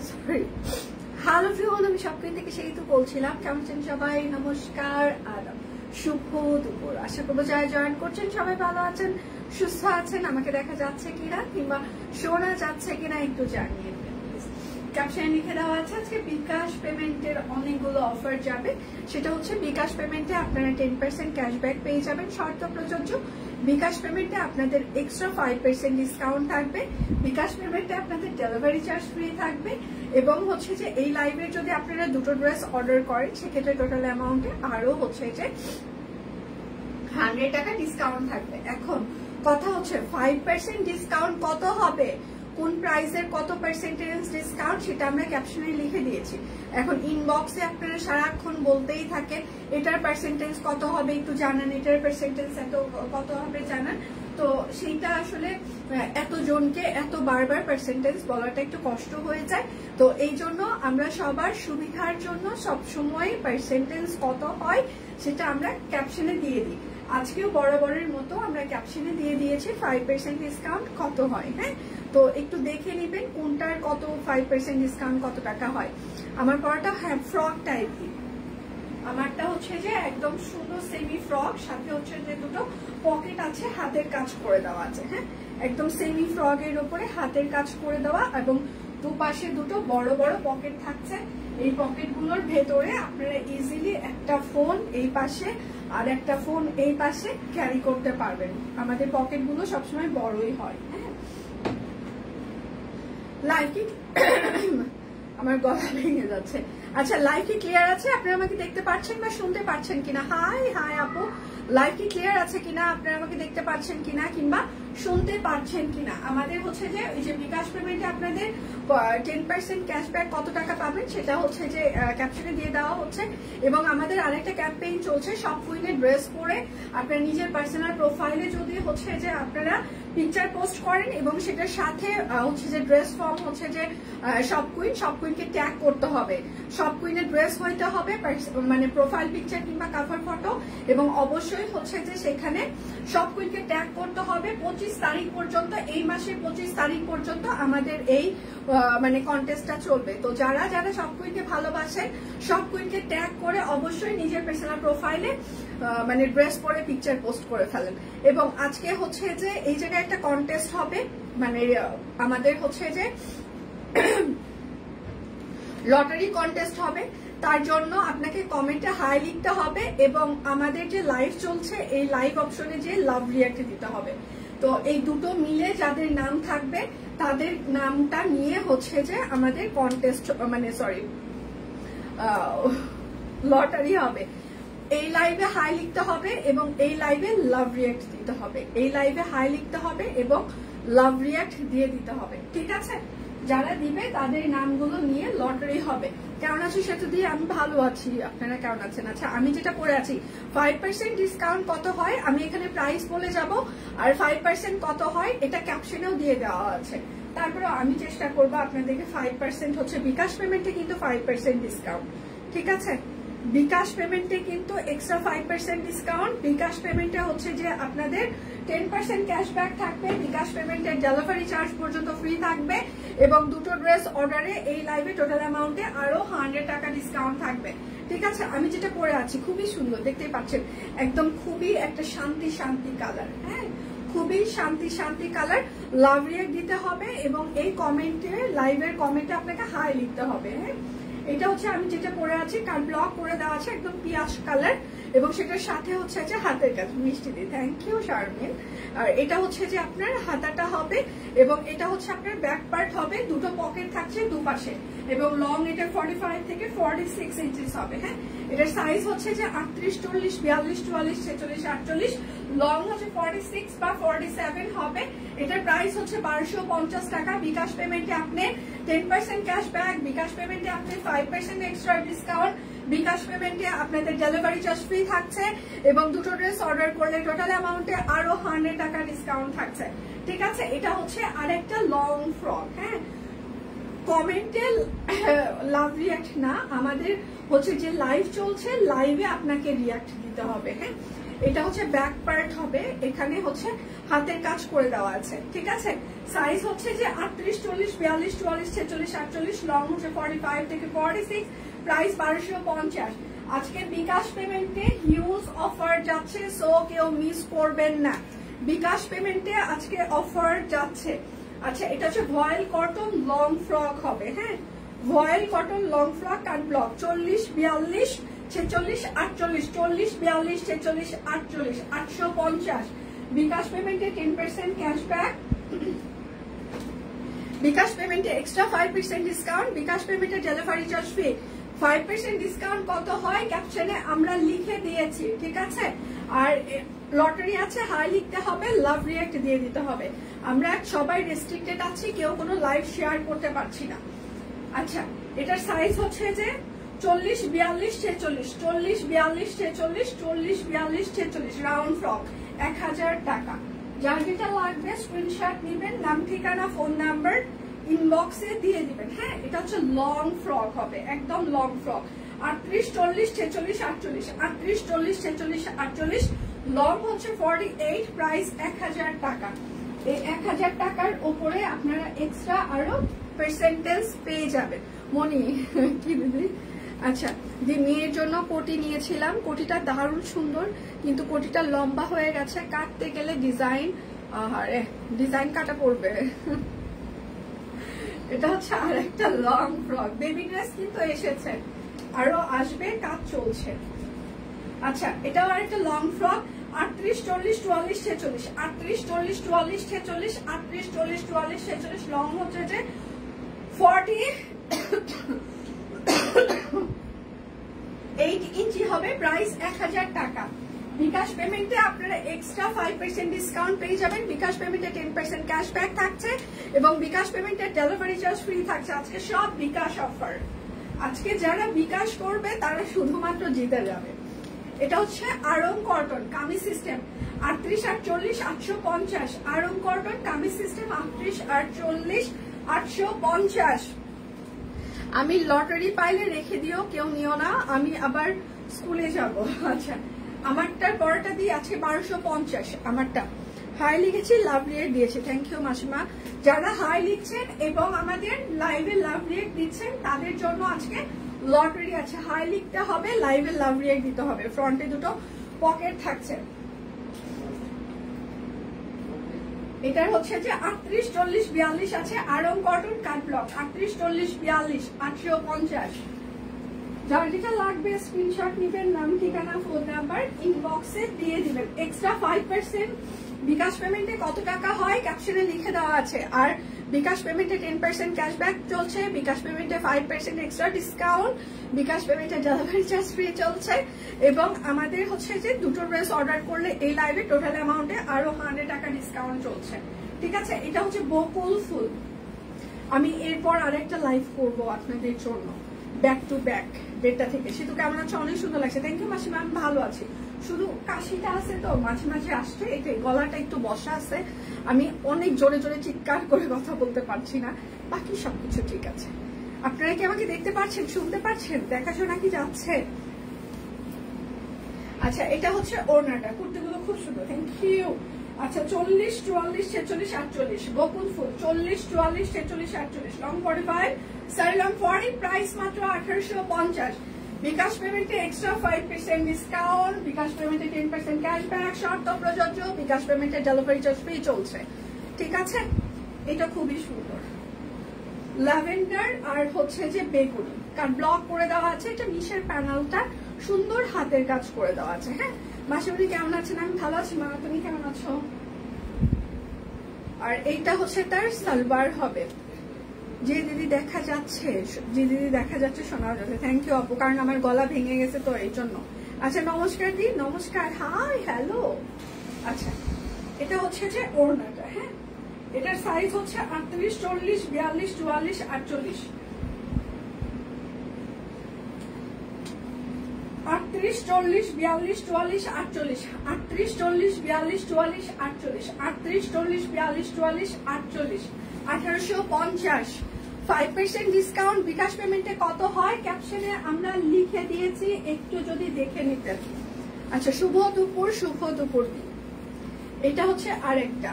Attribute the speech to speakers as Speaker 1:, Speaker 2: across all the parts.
Speaker 1: Sorry, hello ফ্রিওয়ান, আমি সবকিছু থেকে সেই তো বলছিলাম। কেমন আছেন সবাই? নমস্কার, আদাব, শুভ দুপুর। আশা করবো যারা জয়েন করছেন সবাই ভালো আছেন, সুস্থ আছেন। আমাকে দেখা যাচ্ছে কিনা কিংবা শোনা যাচ্ছে কিনা একটু জানিয়ে দেবেন। ক্যাপশনে লিখে দেওয়া আছে আজকে বিকাশ পেমেন্টের অনেকগুলো অফার যাবে। সেটা হচ্ছে বিকাশ পেমেন্টে আপনারা 10% ক্যাশব্যাক পেয়ে যাবেন, শর্ত প্রযোজ্য। বিকাশ পেমেন্টে আপনাদের এক্সট্রা 5% ডিসকাউন্ট থাকবে। বিকাশ পেমেন্টে আপনাদের ডেলিভারি চার্জ ফ্রি থাকবে। এবং হচ্ছে যে এই লাইভে যদি আপনারা দুটো ড্রেস অর্ডার করেন সেক্ষেত্রে টোটাল অ্যামাউন্টে আরো হচ্ছে যে 100 টাকা ডিসকাউন্ট থাকবে। এখন কথা হচ্ছে 5% ডিসকাউন্ট কত হবে, কোন প্রাইসের কত পার্সেন্টেজ ডিসকাউন্ট সেটা আমরা ক্যাপশনে লিখে দিয়েছি। এখন ইনবক্সে আপনারা সারাক্ষণ বলতেই থাকেন এটার পার্সেন্টেজ কত হবে একটু জানান, এটার পার্সেন্টেজ কত হবে জানান। তো সেইটা আসলে এতজনকে এত বারবার পার্সেন্টেজ বলাটা একটু কষ্ট হয়ে যায়। তো এই জন্য আমরা সবার সুবিধার জন্য সবসময় পার্সেন্টেজ কত হয় সেটা আমরা ক্যাপশনে দিয়ে দিই। আজকেও বরাবরের মতো আমরা ক্যাপশনে দিয়ে দিয়েছি 5% ডিসকাউন্ট কত হয়। হ্যাঁ, তো একটু দেখে নেবেন কোনটার কত 5% ডিসকাউন্ট কত টাকা হয়। আমার পরাটা হ্যাঁ ফ্রক টাইপই, আমারটা হচ্ছে যে একদম সুন্দর সেমি ফ্রক, সাথে হচ্ছে যে দুটো পকেট আছে, হাতের কাজ করে দেওয়া আছে। হ্যাঁ, একদম সেমি ফ্রকের উপরে হাতের কাজ করে দেওয়া এবং দুপাশে দুটো বড় বড় পকেট থাকছে। এই পকেট গুলোর ভেতরে আপনারা ইজিলি একটা ফোন এই পাশে আর একটা ফোন এই পাশে ক্যারি করতে পারবেন। আমাদের পকেট গুলো সবসময় বড়ই হয়। হ্যাঁ, লাইভ কি আমার গলা ভেঙে যাচ্ছে। আচ্ছা, লাইভ কি ক্লিয়ার আছে? আপনারা আমাকে দেখতে পাচ্ছেন বা শুনতে পাচ্ছেন কিনা? হাই হাই আপু, লাইভ কি ক্লিয়ার আছে কিনা, আপনারা আমাকে দেখতে পাচ্ছেন কিনা কিংবা শুনতে পাচ্ছেন কিনা? আমাদের হচ্ছে যে ওই যে বিকাশ পেমেন্টে আপনাদের 10% ক্যাশব্যাক কত টাকা পাবেন সেটা হচ্ছে যে ক্যাপশনে দিয়ে দেওয়া হচ্ছে। এবং আমাদের আরেকটা ক্যাম্পেইন চলছে, সব কুইনের ড্রেস পরে আপনার নিজের পার্সোনাল প্রোফাইলে যদি হচ্ছে যে আপনারা পিকচার পোস্ট করেন এবং সেটার সাথে হচ্ছে যে ড্রেস ফর্ম হচ্ছে যে সব কুইনকে ট্যাগ করতে হবে। সব কুইনের ড্রেস হইতে হবে, মানে প্রোফাইল পিকচার কিংবা কভার ফটো, এবং অবশ্যই হচ্ছে যে সেখানে সব কুইনকে ট্যাগ করতে হবে। 25 তারিখ পর্যন্ত, এই মাসের 25 তারিখ পর্যন্ত আমাদের এই মানে কন্টেস্টটা চলবে। তো যারা যারা সব কুইনকে ভালোবাসেন সব কুইনকে ট্যাগ করে অবশ্যই নিজের পার্সোনাল প্রোফাইলে মানে ড্রেস পরে পিকচার পোস্ট করে ফেলেন। এবং আজকে হচ্ছে যে এই জায়গায় একটা কন্টেস্ট হবে, মানে আমাদের হচ্ছে যে লটারি কন্টেস্ট হবে। তার জন্য আপনাকে কমেন্টে হাই লিখতে হবে এবং আমাদের যে লাইভ চলছে এই লাইভ অপশনে যে লাভ রিঅ্যাক্ট দিতে হবে। তো এই দুটো মিলে যাদের নাম থাকবে তাদের নামটা নিয়ে হচ্ছে যে আমাদের কন্টেস্ট মানে সরি লটারি হবে। এই লাইভে হাই লিখতে হবে এবং এই লাইভে লাভ রিঅ্যাক্ট দিতে হবে। এই লাইভে হাই লিখতে হবে এবং লাভ রিঅ্যাক্ট দিয়ে দিতে হবে। ঠিক আছে, যারা দিবে তাদের নামগুলো নিয়ে লটারি হবে। কেমন আছি সেটা দিয়ে? আমি ভালো আছি, আপনারা কেমন আছেন? আচ্ছা, আমি যেটা পরে আছি 5% ডিসকাউন্ট কত হয় আমি এখানে প্রাইস বলে যাব, আর 5% কত হয় এটা ক্যাপশনেও দিয়ে দেওয়া আছে। তারপরে আমি চেষ্টা করবো আপনাদেরকে 5% হচ্ছে বিকাশ পেমেন্টে কিন্তু 5% ডিসকাউন্ট। ঠিক আছে, বিকাশ পেমেন্টে কিন্তু এক্সট্রা 5% ডিসকাউন্ট। বিকাশ পেমেন্টে হচ্ছে যে আপনাদের 10% ক্যাশব্যাক থাকবে। বিকাশ পেমেন্টের ডেলিভারি চার্জ পর্যন্ত ফ্রি থাকবে এবং দুটো ড্রেস অর্ডারে এই লাইভে টোটাল অ্যামাউন্টে আরো 100 টাকা ডিসকাউন্ট থাকবে। ঠিক আছে, আমি যেটা পরে আছি খুবই সুন্দর, দেখতেই পাচ্ছেন, একদম খুবই একটা শান্তি শান্তি কালার। হ্যাঁ, খুবই শান্তি শান্তি কালার। লাভ রিঅ্যাক্ট দিতে হবে এবং এই কমেন্টে, লাইভের কমেন্টে আপনাকে হাই লিখতে হবে। হ্যাঁ, এটা হচ্ছে আমি যেটা পরে আছি, কার ব্লক করে দেওয়া আছে একদম পিয়াস কালার এবং সেটার সাথে হচ্ছে যে হাতের কাজ মিষ্টি দিয়ে। Thank you Sharmin. আর এটা হচ্ছে যে আপনার হাতাটা হবে এবং এটা হচ্ছে আপনার ব্যাক পার্ট হবে, দুটো পকেট থাকছে দুপাশে এবং লং এটা 45 থেকে 46 ইঞ্চিস হবে। হ্যাঁ, এটার সাইজ হচ্ছে যে 38, 40, 42, 44, 46, 48, লং হচ্ছে 46 বা 47 হবে। এটার প্রাইস হচ্ছে 1250 টাকা। বিকাশ পেমেন্টে আপনি 10% ক্যাশব্যাক, বিকাশ পেমেন্টে আপনি 5% এক্সট্রা ডিসকাউন্ট, বিকাশ পেমেন্টে আপনাদের ডেলিভারি চার্জ ফ্রি থাকছে এবং দুটো ড্রেস অর্ডার করলে টোটাল অ্যামাউন্টে আরো 100 টাকা ডিসকাউন্ট থাকছে। ঠিক আছে, এটা হচ্ছে আরেকটা লং ফ্রক। হ্যাঁ, কমেন্টে লাভ রিঅ্যাক্ট না, আমাদের হচ্ছে যে লাইভ চলছে লাইভে আপনাকে রিঅ্যাক্ট দিতে হবে। হ্যাঁ, এটা হচ্ছে ব্যাক পার্ট হবে, এখানে হচ্ছে হাতের কাজ করে দেওয়া আছে, ঠিক আছে। সাইজ হচ্ছে যে 38, 40, 42, 44, 46, 48, লং হচ্ছে 45 থেকে 46, প্রাইস 1250। আজকে বিকাশ পেমেন্টে হিউজ অফার যাচ্ছে, সো কেউ মিস করবেন না। বিকাশ পেমেন্টে আজকে অফার যাচ্ছে। আচ্ছা, এটা হচ্ছে ভয়েল কটন লং ফ্রক হবে, হ্যাঁ, ভয়েল কটন লং ফ্রক কাট ব্লক 40, 42, 46, 48, 40, 42, 46, 48, 850। বিকাশ পেমেন্টে 10% ক্যাশব্যাক, বিকাশ পেমেন্টে এক্সট্রা 5% ডিসকাউন্ট, বিকাশ পেমেন্টে ডেলিভারি চার্জ ফ্রি। 5% ডিসকাউন্ট কত হয় ক্যাপশনে আমরা লিখে দিয়েছি, ঠিক আছে। আর লটারি আছে, হাই লিখতে হবে, লাভ রিয়েক্ট দিয়ে দিতে হবে। আমরা সবাই রেস্ট্রিক্টেড আছি, কেউ কোনো লাইভ শেয়ার করতে পারছি না। আচ্ছা, এটার সাইজ হচ্ছে যে 40, 42, 46, 40, 42, 46, 40, 42, 46, রাউন্ড ফ্রক, 1000 টাকা। যার যেটা লাগবে স্ক্রিনশট নেবেন, নাম ঠিকানা ফোন নাম্বার ইনবক্সে দিয়ে দিবেন, হ্যাঁ। এটা হচ্ছে লং ফ্রক হবে, একদম লং ফ্রক, 38, 40, 46, 48, 38, 40, 46, 48, লং হচ্ছে 48, প্রাইস 1000 টাকা। এই 1000 টাকার উপরে আপনারা এক্সট্রা আরো পার্সেন্টেজ পেয়ে যাবেন। মনি কি দিদি? আচ্ছা, যে মেয়ের জন্য কোটি নিয়েছিলাম, কোটিটা দারুণ সুন্দর, কিন্তু কোটিটা লম্বা হয়ে গেছে, কাটতে গেলে ডিজাইন কাটা পড়বে। এটা হচ্ছে আর একটা লং ফ্রক, বেবি ড্রেস কিন্তু এসেছে, আরো আসবে, কাজ চলছে। আচ্ছা, এটাও আর একটা লং ফ্রক, 38, 40, 44, 46, 38, 40, 44, 46, 38, 40, 44, 46, লং হচ্ছে যে 48 ইঞ্চি হবে, প্রাইস 1000 টাকা। বিকাশ পেমেন্টে আপনারা এক্সট্রা 5% ডিসকাউন্ট পেয়ে যাবেন, বিকাশ পেমেন্টে 10% ক্যাশব্যাক থাকছে এবং বিকাশ পেমেন্টে ডেলিভারি চার্জ ফ্রি থাকছে। আজকে সব বিকাশ অফার, আজকে যারা বিকাশ করবে তারা শুধুমাত্র জিতে যাবে। এটা হচ্ছে Aarong cotton kameez system, 38, 48, 850, Aarong cotton kameez system, 38, 48, 850। আমি লটারি পাইলে রেখে দিও, কেউ নিও না, আমি আবার স্কুলে যাব। আচ্ছা, আমারটার পরটা দিয়ে আজকে 1250, আমারটা হাই লিখেছি, লাভ রিয়েক্ট দিয়েছে, থ্যাংক ইউ মাসিমা। যারা হাই লিখছেন এবং আমাদের লাইভে লাভ রিয়েক্ট দিচ্ছেন তাদের জন্য আজকে লটারি আছে। হাই লিখতে হবে, লাইভে লাভ রিয়েক্ট দিতে হবে, ফ্রন্টে দুটো পকেট থাকছে। এটার হচ্ছে যে 38, 40, 42 আছে, আরং কটন কাট ব্লক, 38, 40, 42, 850। যার যেটা লাগবে স্ক্রিনশট নিবেন, নাম ঠিকানা ফোন নাম্বার ইনবক্সে দিয়ে দিবেন। এক্সট্রা 5% বিকাশ পেমেন্টে কত টাকা হয় ক্যাপশনে লিখে দেওয়া আছে। আর বিকাশ পেমেন্টে 10% ক্যাশব্যাক চলছে, বিকাশ পেমেন্টে 5% এক্সট্রা ডিসকাউন্ট, বিকাশ পেমেন্টে ডেলিভারি চার্জ ফ্রি চলছে। এবং আমাদের হচ্ছে যে দুটো ড্রেস অর্ডার করলে এই লাইভে টোটাল অ্যামাউন্টে আরো 100 টাকা ডিসকাউন্ট চলছে, ঠিক আছে। এটা হচ্ছে বকুল ফুল। আমি এরপর আরেকটা লাইভ করবো আপনাদের জন্য, ব্যাক টু ব্যাক 1:30 থেকে। সেতু কেমন আছে? অনেক সুন্দর লাগছে, থ্যাংক ইউ মাসিমা, আমি ভালো আছি। শুধু কাশিটা আছে তো মাঝে মাঝে আসছে, এটাই, গলাটা একটু বসা আছে, আমি অনেক জোরে জোরে চিৎকার করে কথা বলতে পারছি না, বাকি সবকিছু ঠিক আছে। আপনারা কি আমাকে দেখতে পাচ্ছেন, শুনতে পাচ্ছেন? দেখাশোনা কি যাচ্ছে? আচ্ছা, এটা হচ্ছে ওড়নাটা, কুর্তিগুলো খুব সুন্দর, থ্যাংক ইউ। আচ্ছা, 40, 44, 46, 48 বকুল ফুল, 40, 44, 46, 48, লং 45, সাইড লং 40, প্রাইস মাত্র 1850। বিকাশ পেমেন্টে এক্সট্রা 5% ডিসকাউন্ট, বিকাশ পেমেন্টে 10% ক্যাশব্যাক, শর্ত প্রযোজ্য, বিকাশ পেমেন্টে ডেলিভারি চার্জ ফ্রি চলছে, ঠিক আছে। এটা খুবই সুন্দর, ল্যাভেন্ডার আর হচ্ছে যে বেগুনি, কারণ ব্লক করে দেওয়া আছে, এটা নিচের প্যানেলটা সুন্দর হাতের কাজ করে দেওয়া আছে, হ্যাঁ। মাসিমণি কেমন আছেন? আমি ভালো আছি মা, তুমি কেমন আছো? আর এইটা হচ্ছে তার সালোয়ার হবে। যে দিদি দেখা যাচ্ছে, শোনা যাচ্ছে, থ্যাংক ইউ আপু, কারণ আমার গলা ভেঙে গেছে তো এই জন্য। আচ্ছা, নমস্কার দি, নমস্কার, হাই, হ্যালো। আচ্ছা, এটা হচ্ছে যে ওড়নাটা, হ্যাঁ। এটার সাইজ হচ্ছে 38, 40, 42, 44, 48, 38, 40, 42, 44, 48, 38, 40, 42, 44, 48, 38, 40, 42, 44, 48, 1850। 5% ডিসকাউন্ট। বিকাশ পেমেন্টে কত হয় ক্যাপশনে আমরা লিখে দিয়েছি, একটু যদি দেখে নিতেন। আচ্ছা, শুভ দুপুর দিন। এটা হচ্ছে আরেকটা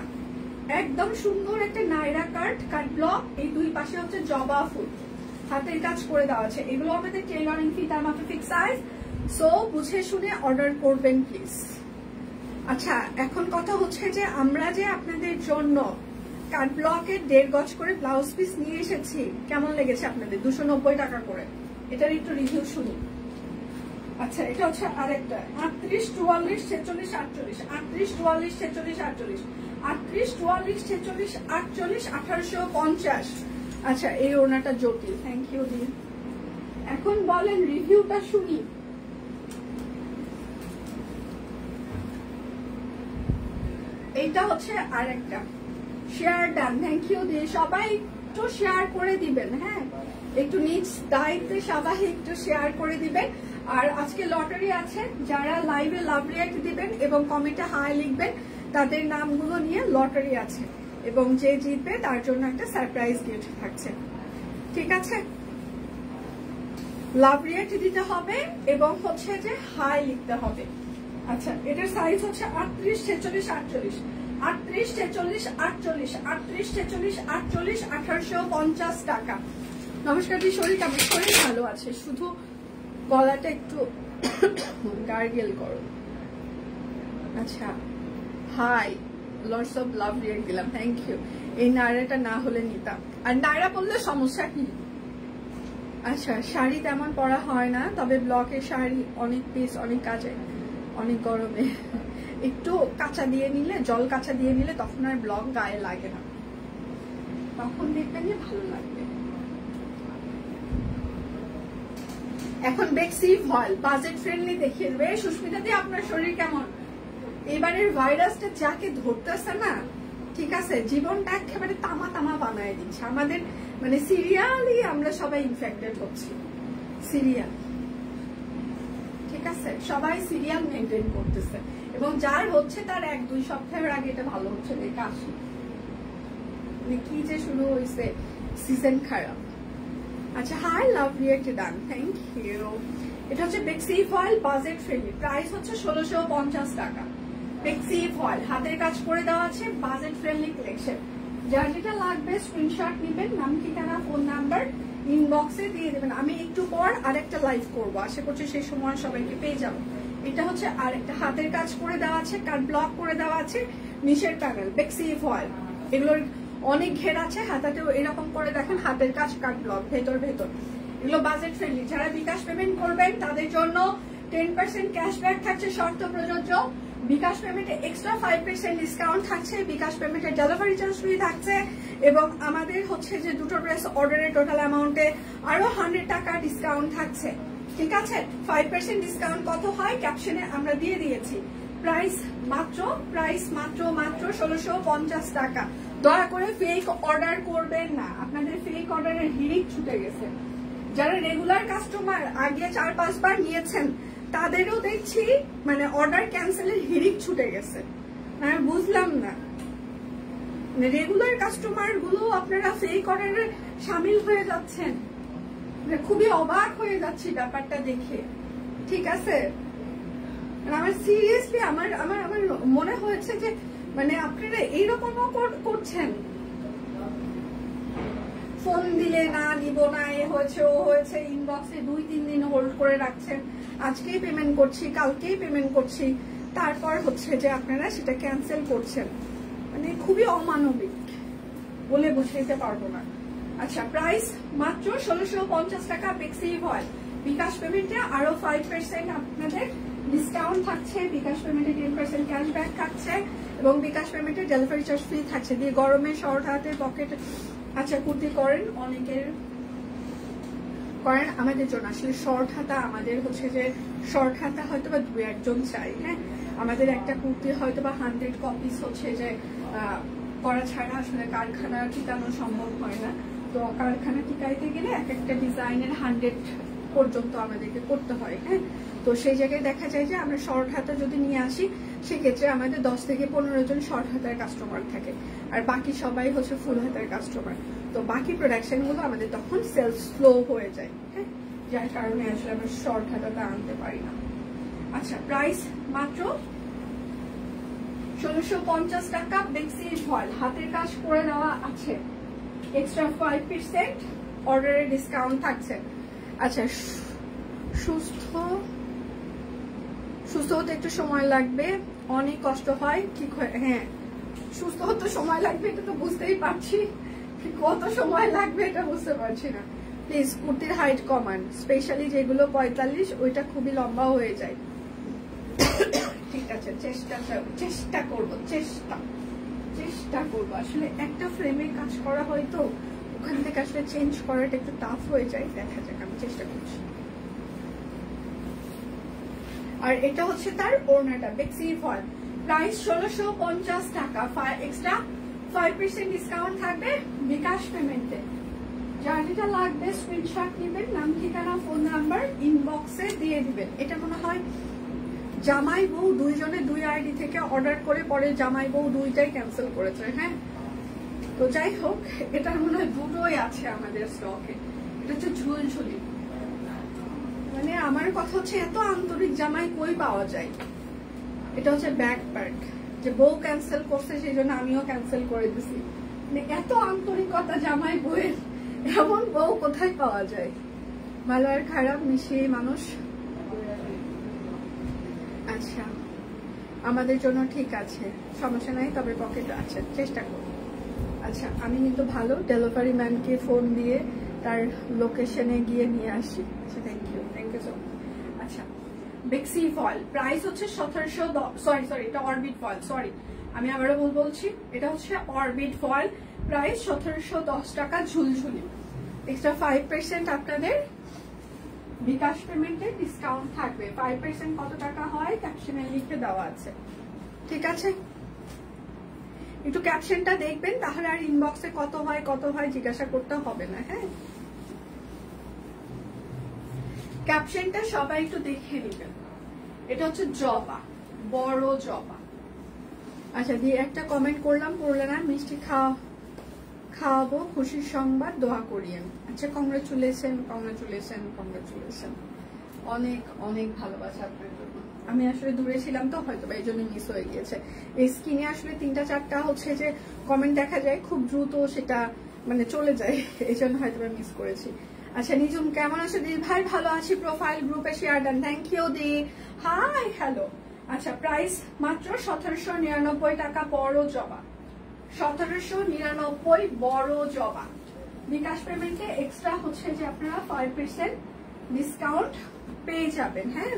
Speaker 1: একদম সুন্দর একটা নায়রা কাট ব্লক, এই দুই পাশে হচ্ছে জবা ফুল, হাতের কাজ করে দেওয়া আছে। এগুলো আমাদের টেইলরিং ফি তার মাত্র ফিক্স সাইজ, সো বুঝে শুনে অর্ডার করবেন প্লিজ। আচ্ছা, এখন কথা হচ্ছে যে আমরা যে আপনাদের জন্য কাট ব্লকের 1.5 গজ করে ব্লাউজ পিস নিয়ে এসেছি, কেমন লেগেছে আপনাদের? 290 টাকা করে। এটার একটু রিভিউ শুনি। আচ্ছা, এটা হচ্ছে আরেকটা 38, 44, 46, 48, 38, 44, 46, 48, 38, 44, 46, 48, 1850। আচ্ছা, এই ওড়নাটা জটিল, থ্যাংক ইউ দি। এখন বলেন রিভিউটা শুনি। এইটা হচ্ছে আরেকটা শেয়ার ডান, থ্যাংক ইউ দি। সবাই একটু শেয়ার করে দিবেন, হ্যাঁ, একটু নিজ দায়িত্বে সবাই একটু শেয়ার করে দিবেন। আর আজকে লটারি আছে, যারা লাইভে লাভ রিঅ্যাক্ট দিবেন এবং কমেন্টে হাই লিখবেন তাদের নামগুলো নিয়ে লটারি আছে, এবং যে জিতবে তার জন্য একটা সারপ্রাইজ গিফট থাকছে। ঠিক আছে, লাভ রিঅ্যাক্ট দিতে হবে এবং হচ্ছে যে হাই লিখতে হবে। আচ্ছা, এটার সাইজ হচ্ছে 38, 46, 48, 38, 46, 48, 38, 46, 48, 1850 টাকা। নমস্কার দি, শরীর কেমন? শরীর ভালো আছে, শুধু গলাটা একটু গার্গেল করো। আচ্ছা, hi, lots of love react দিলাম, থ্যাংক ইউ। এই নায়রাটা না হলে নিতাম, আর নায়রা বললে সমস্যা কি? আচ্ছা, শাড়ি তেমন পরা হয় না, তবে ব্লকের শাড়ি অনেক পিস, অনেক কাজে, অনেক গরমে একটু কাঁচা দিয়ে নিলে, জল কাঁচা দিয়ে নিলে তখন আর ব্লক গায়ে লাগে না, তখন দেখবেন যে ভালো লাগবে। এখন বেক্সি ফয়েল বাজেট ফ্রেন্ডলি দেখিয়ে দেবে। সুস্মিতা দি, আপনার শরীর কেমন? এবারের ভাইরাসটা যাকে ধরতেছে না, ঠিক আছে, জীবনটা একেবারে তামা তামা বানায় দিচ্ছে আমাদের, মানে সিরিয়ালি আমরা সবাই ইনফেক্টেড হচ্ছি, সিরিয়াল। ঠিক আছে, সবাই সিরিয়াল মেনটেন করতেছে, এবং যার হচ্ছে তার 1-2 সপ্তাহের আগে এটা ভালো হচ্ছে না, কাশি, মানে কি যে শুরু হয়েছে, সিজন খারাপ। আচ্ছা, hi, love react done, thank you. এটা হচ্ছে বেক্সি ফয়েল বাজেট ফ্রেন্ডলি, প্রাইস হচ্ছে 1650 টাকা। বেক্সি ফয়েল হাতের কাজ করে দেওয়া আছে, বাজেট ফ্রেন্ডলি কালেকশন। যার যেটা লাগবে স্ক্রিনশট নেবেন, নাম, ঠিকানা, ফোন নাম্বার ইনবক্সে দিয়ে দেবেন। আমি একটু পর আরেকটা লাইভ করবো, আশা করছি সেই সময় সবাইকে পেয়ে যাবো। এটা হচ্ছে আরেকটা হাতের কাজ করে দেওয়া আছে, কাট ব্লক করে দেওয়া আছে, নিচের প্যানেল বেক্সি ফয়েল। এগুলোর অনেক ঘের আছে, হাতাতেও এরকম করে দেখেন, হাতের কাজ, কাট ব্লক, ভেতর। এগুলো বাজেট ফ্রেন্ডলি। যারা বিকাশ পেমেন্ট করবেন তাদের জন্য 10% ক্যাশব্যাক থাকছে, শর্ত প্রযোজ্য। বিকাশ পেমেন্টে এক্সট্রা 5% ডিসকাউন্ট থাকছে, বিকাশ পেমেন্টে ডেলিভারি চার্জ ফ্রি থাকছে, এবং আমাদের হচ্ছে যে দুটো ড্রেস অর্ডারের টোটাল অ্যামাউন্টে আরো 100 টাকা ডিসকাউন্ট থাকছে। ঠিক আছে, 5% ডিসকাউন্ট কত হয় ক্যাপশনে আমরা দিয়ে দিয়েছি। প্রাইস মাত্র 1650 টাকা। দয়া করে ফেক অর্ডার করবেন না, আপনাদের ফেক অর্ডারের হিড়িক ছুটে গেছে। যারা রেগুলার কাস্টমার, আগে 4-5 বার নিয়েছেন, তাদেরও দেখছি মানে অর্ডার ক্যান্সেলের হিড়িক ছুটে গেছে। আমি বুঝলাম না, রেগুলার কাস্টমার গুলো আপনারা ফেক অর্ডারে সামিল হয়ে যাচ্ছেন, খুবই অবাক হয়ে যাচ্ছি ব্যাপারটা দেখে। ঠিক আছে, আমার সিরিয়াসলি আমার মনে হয়েছে যে মানে আপনারা এইরকমও করছেন, ফোন দিলে না, দিব না, এ হয়েছে ও হয়েছে, ইনবক্সে 2-3 দিন হোল্ড করে রাখছেন, আজকেই পেমেন্ট করছি, কালকেই পেমেন্ট করছি, তারপর হচ্ছে যে আপনারা সেটা ক্যান্সেল করছেন, মানে খুবই অমানবিক, বলে বুঝাইতে পারবো না। আচ্ছা, প্রাইস মাত্র 1650 টাকা বেক্সি ফয়েল। বিকাশ পেমেন্টে আরো 5% আপনাদের ডিসকাউন্ট থাকছে, বিকাশ পেমেন্টে 10% ক্যাশব্যাক থাকছে, এবং বিকাশ পেমেন্টে ডেলিভারি চার্জ ফ্রি থাকছে। দিয়ে গরমে শর্ট হাতে পকেট, আচ্ছা কুর্তি করেন, অনেকের করেন, আমাদের জন্য আসলে শর্ট হাতা, আমাদের হচ্ছে যে শর্ট হাতা হয়তো বা 2-1 জন চাই, হ্যাঁ, আমাদের একটা কুর্তি হয়তো বা 100 কপিস হচ্ছে যে করা ছাড়া আসলে কারখানা টিকানো সম্ভব হয় না। তো কারখানা টিকাইতে গেলে এক একটা ডিজাইনের 100 পর্যন্ত আমাদেরকে করতে হয়, হ্যাঁ। তো সেই জায়গায় দেখা যায় যে আমরা শর্ট হাতা যদি নিয়ে আসি, সেক্ষেত্রে আমাদের 10 থেকে 15 জন শর্ট হাতার কাস্টমার থাকে, আর বাকি সবাই হচ্ছে ফুল হাতার কাস্টমার। তো বাকি প্রোডাকশন গুলো আমাদের তখন সেলস স্লো হয়ে যায়, হ্যাঁ, যার কারণে আসলে আমরা শর্ট হাতাটা আনতে পারি না। আচ্ছা প্রাইস মাত্র 1650 টাকা। বেক্সি ফয়েল হাতের কাজ করে দেওয়া আছে, এক্সট্রা 5% অর্ডারে ডিসকাউন্ট থাকছে। আচ্ছা সুস্থ হতে একটু সময় লাগবে, অনেক কষ্ট হয় ঠিক হয়। হ্যাঁ সুস্থ হতে সময় লাগবে, এটা তো বুঝতেই পারছি, কত সময় লাগবে এটা বুঝতে পারছি না। প্লিজ কুর্তির হাইট কমান, স্পেশালি যেগুলো 45 ওইটা খুবই লম্বা হয়ে যায়। ঠিক আছে চেষ্টা করবো। আসলে একটা ফ্রেমে কাজ করা হয় তো ওখান থেকে আসলে চেঞ্জ করাটা একটু টাফ হয়ে যায়, দেখা যাক আমি চেষ্টা করছি। আর এটা হচ্ছে তার ওড়নাটা, বেক্সি ফয়েল, প্রাইস 1650 টাকা। এক্সট্রা 5% ডিসকাউন্ট থাকবে বিকাশ পেমেন্টে। যার যেটা লাগবে স্ক্রিনশট নেবেন, নাম ঠিকানা ফোন নাম্বার ইনবক্সে দিয়ে দিবেন। এটা মনে হয় জামাই বউ দুইজনে 2 আইডি থেকে অর্ডার করে পরে জামাই বউ 2টাই ক্যান্সেল করেছে। হ্যাঁ তো যাই হোক, এটার মনে হয় 2টোই আছে আমাদের স্টকে। এটা হচ্ছে ঝুলঝুলি, মানে আমার কথা হচ্ছে এত আন্তরিক জামাই কই পাওয়া যায়। এটা হচ্ছে ব্যাক পার্ট, যে বউ ক্যান্সেল করছে সেই জন্য আমিও ক্যান্সেল করে দিছি। মানে এত আন্তরিকতা জামাই বউয়ের, এমন বউ কোথায় পাওয়া যায়? ভালো আর খারাপ মিশিয়ে মানুষ। আচ্ছা আমাদের জন্য ঠিক আছে, সমস্যা নাই, তবে পকেট আছে, চেষ্টা করব। আচ্ছা আমি কিন্তু ভালো ডেলিভারি ম্যানকে ফোন দিয়ে তার লোকেশনে গিয়ে নিয়ে আসি। আচ্ছা থ্যাংক ইউ সো মাচ। আচ্ছা বেক্সি ফয়েল প্রাইস হচ্ছে 1710, সরি এটা অরবিট ফয়েল, সরি আমি আবারও বলছি, এটা হচ্ছে অরবিট ফয়েল, প্রাইস 1710 টাকা ঝুলঝুলি। এক্সট্রা 5% আপনাদের বিকাশ পেমেন্টে ডিসকাউন্ট থাকবে। 5% কত টাকা হয় ক্যাপশনে লিখে দেওয়া আছে, ঠিক আছে? একটু ক্যাপশনটা দেখবেন, তাহলে আর ইনবক্সে কত হয় জিজ্ঞাসা করতে হবে না। হ্যাঁ ক্যাপশনটা সবাই একটু দেখে নেবেন। এটা হচ্ছে জবা, বড় জবা। আচ্ছা দিয়ে একটা কমেন্ট করলাম, পড়লে না, মিষ্টি খাওয়াবো, খুশির সংবাদ, দোয়া করিয়েন। আচ্ছা কংগ্রেচুলেশন, অনেক অনেক ভালোবাসা আপনার জন্য। আমি আসলে দূরে ছিলাম তো হয়তো এই জন্য মিস হয়ে গিয়েছে। এই স্ক্রিনে আসলে 3-4টা হচ্ছে যে কমেন্ট দেখা যায়, খুব দ্রুত সেটা মানে চলে যায়, এই জন্য হয়তো মিস করেছি। আচ্ছা নিজুম কেমন আছো? দিদি ভাই ভালো আছি, প্রোফাইল গ্রুপে শেয়ার দেন, থ্যাংক ইউ দি, হাই হ্যালো। আচ্ছা প্রাইস মাত্র 1799 টাকা, বড় জবা, 1799 বড় জবা। বিকাশ পেমেন্টে এক্সট্রা হচ্ছে যে আপনারা 5% ডিসকাউন্ট পেয়ে যাবেন। হ্যাঁ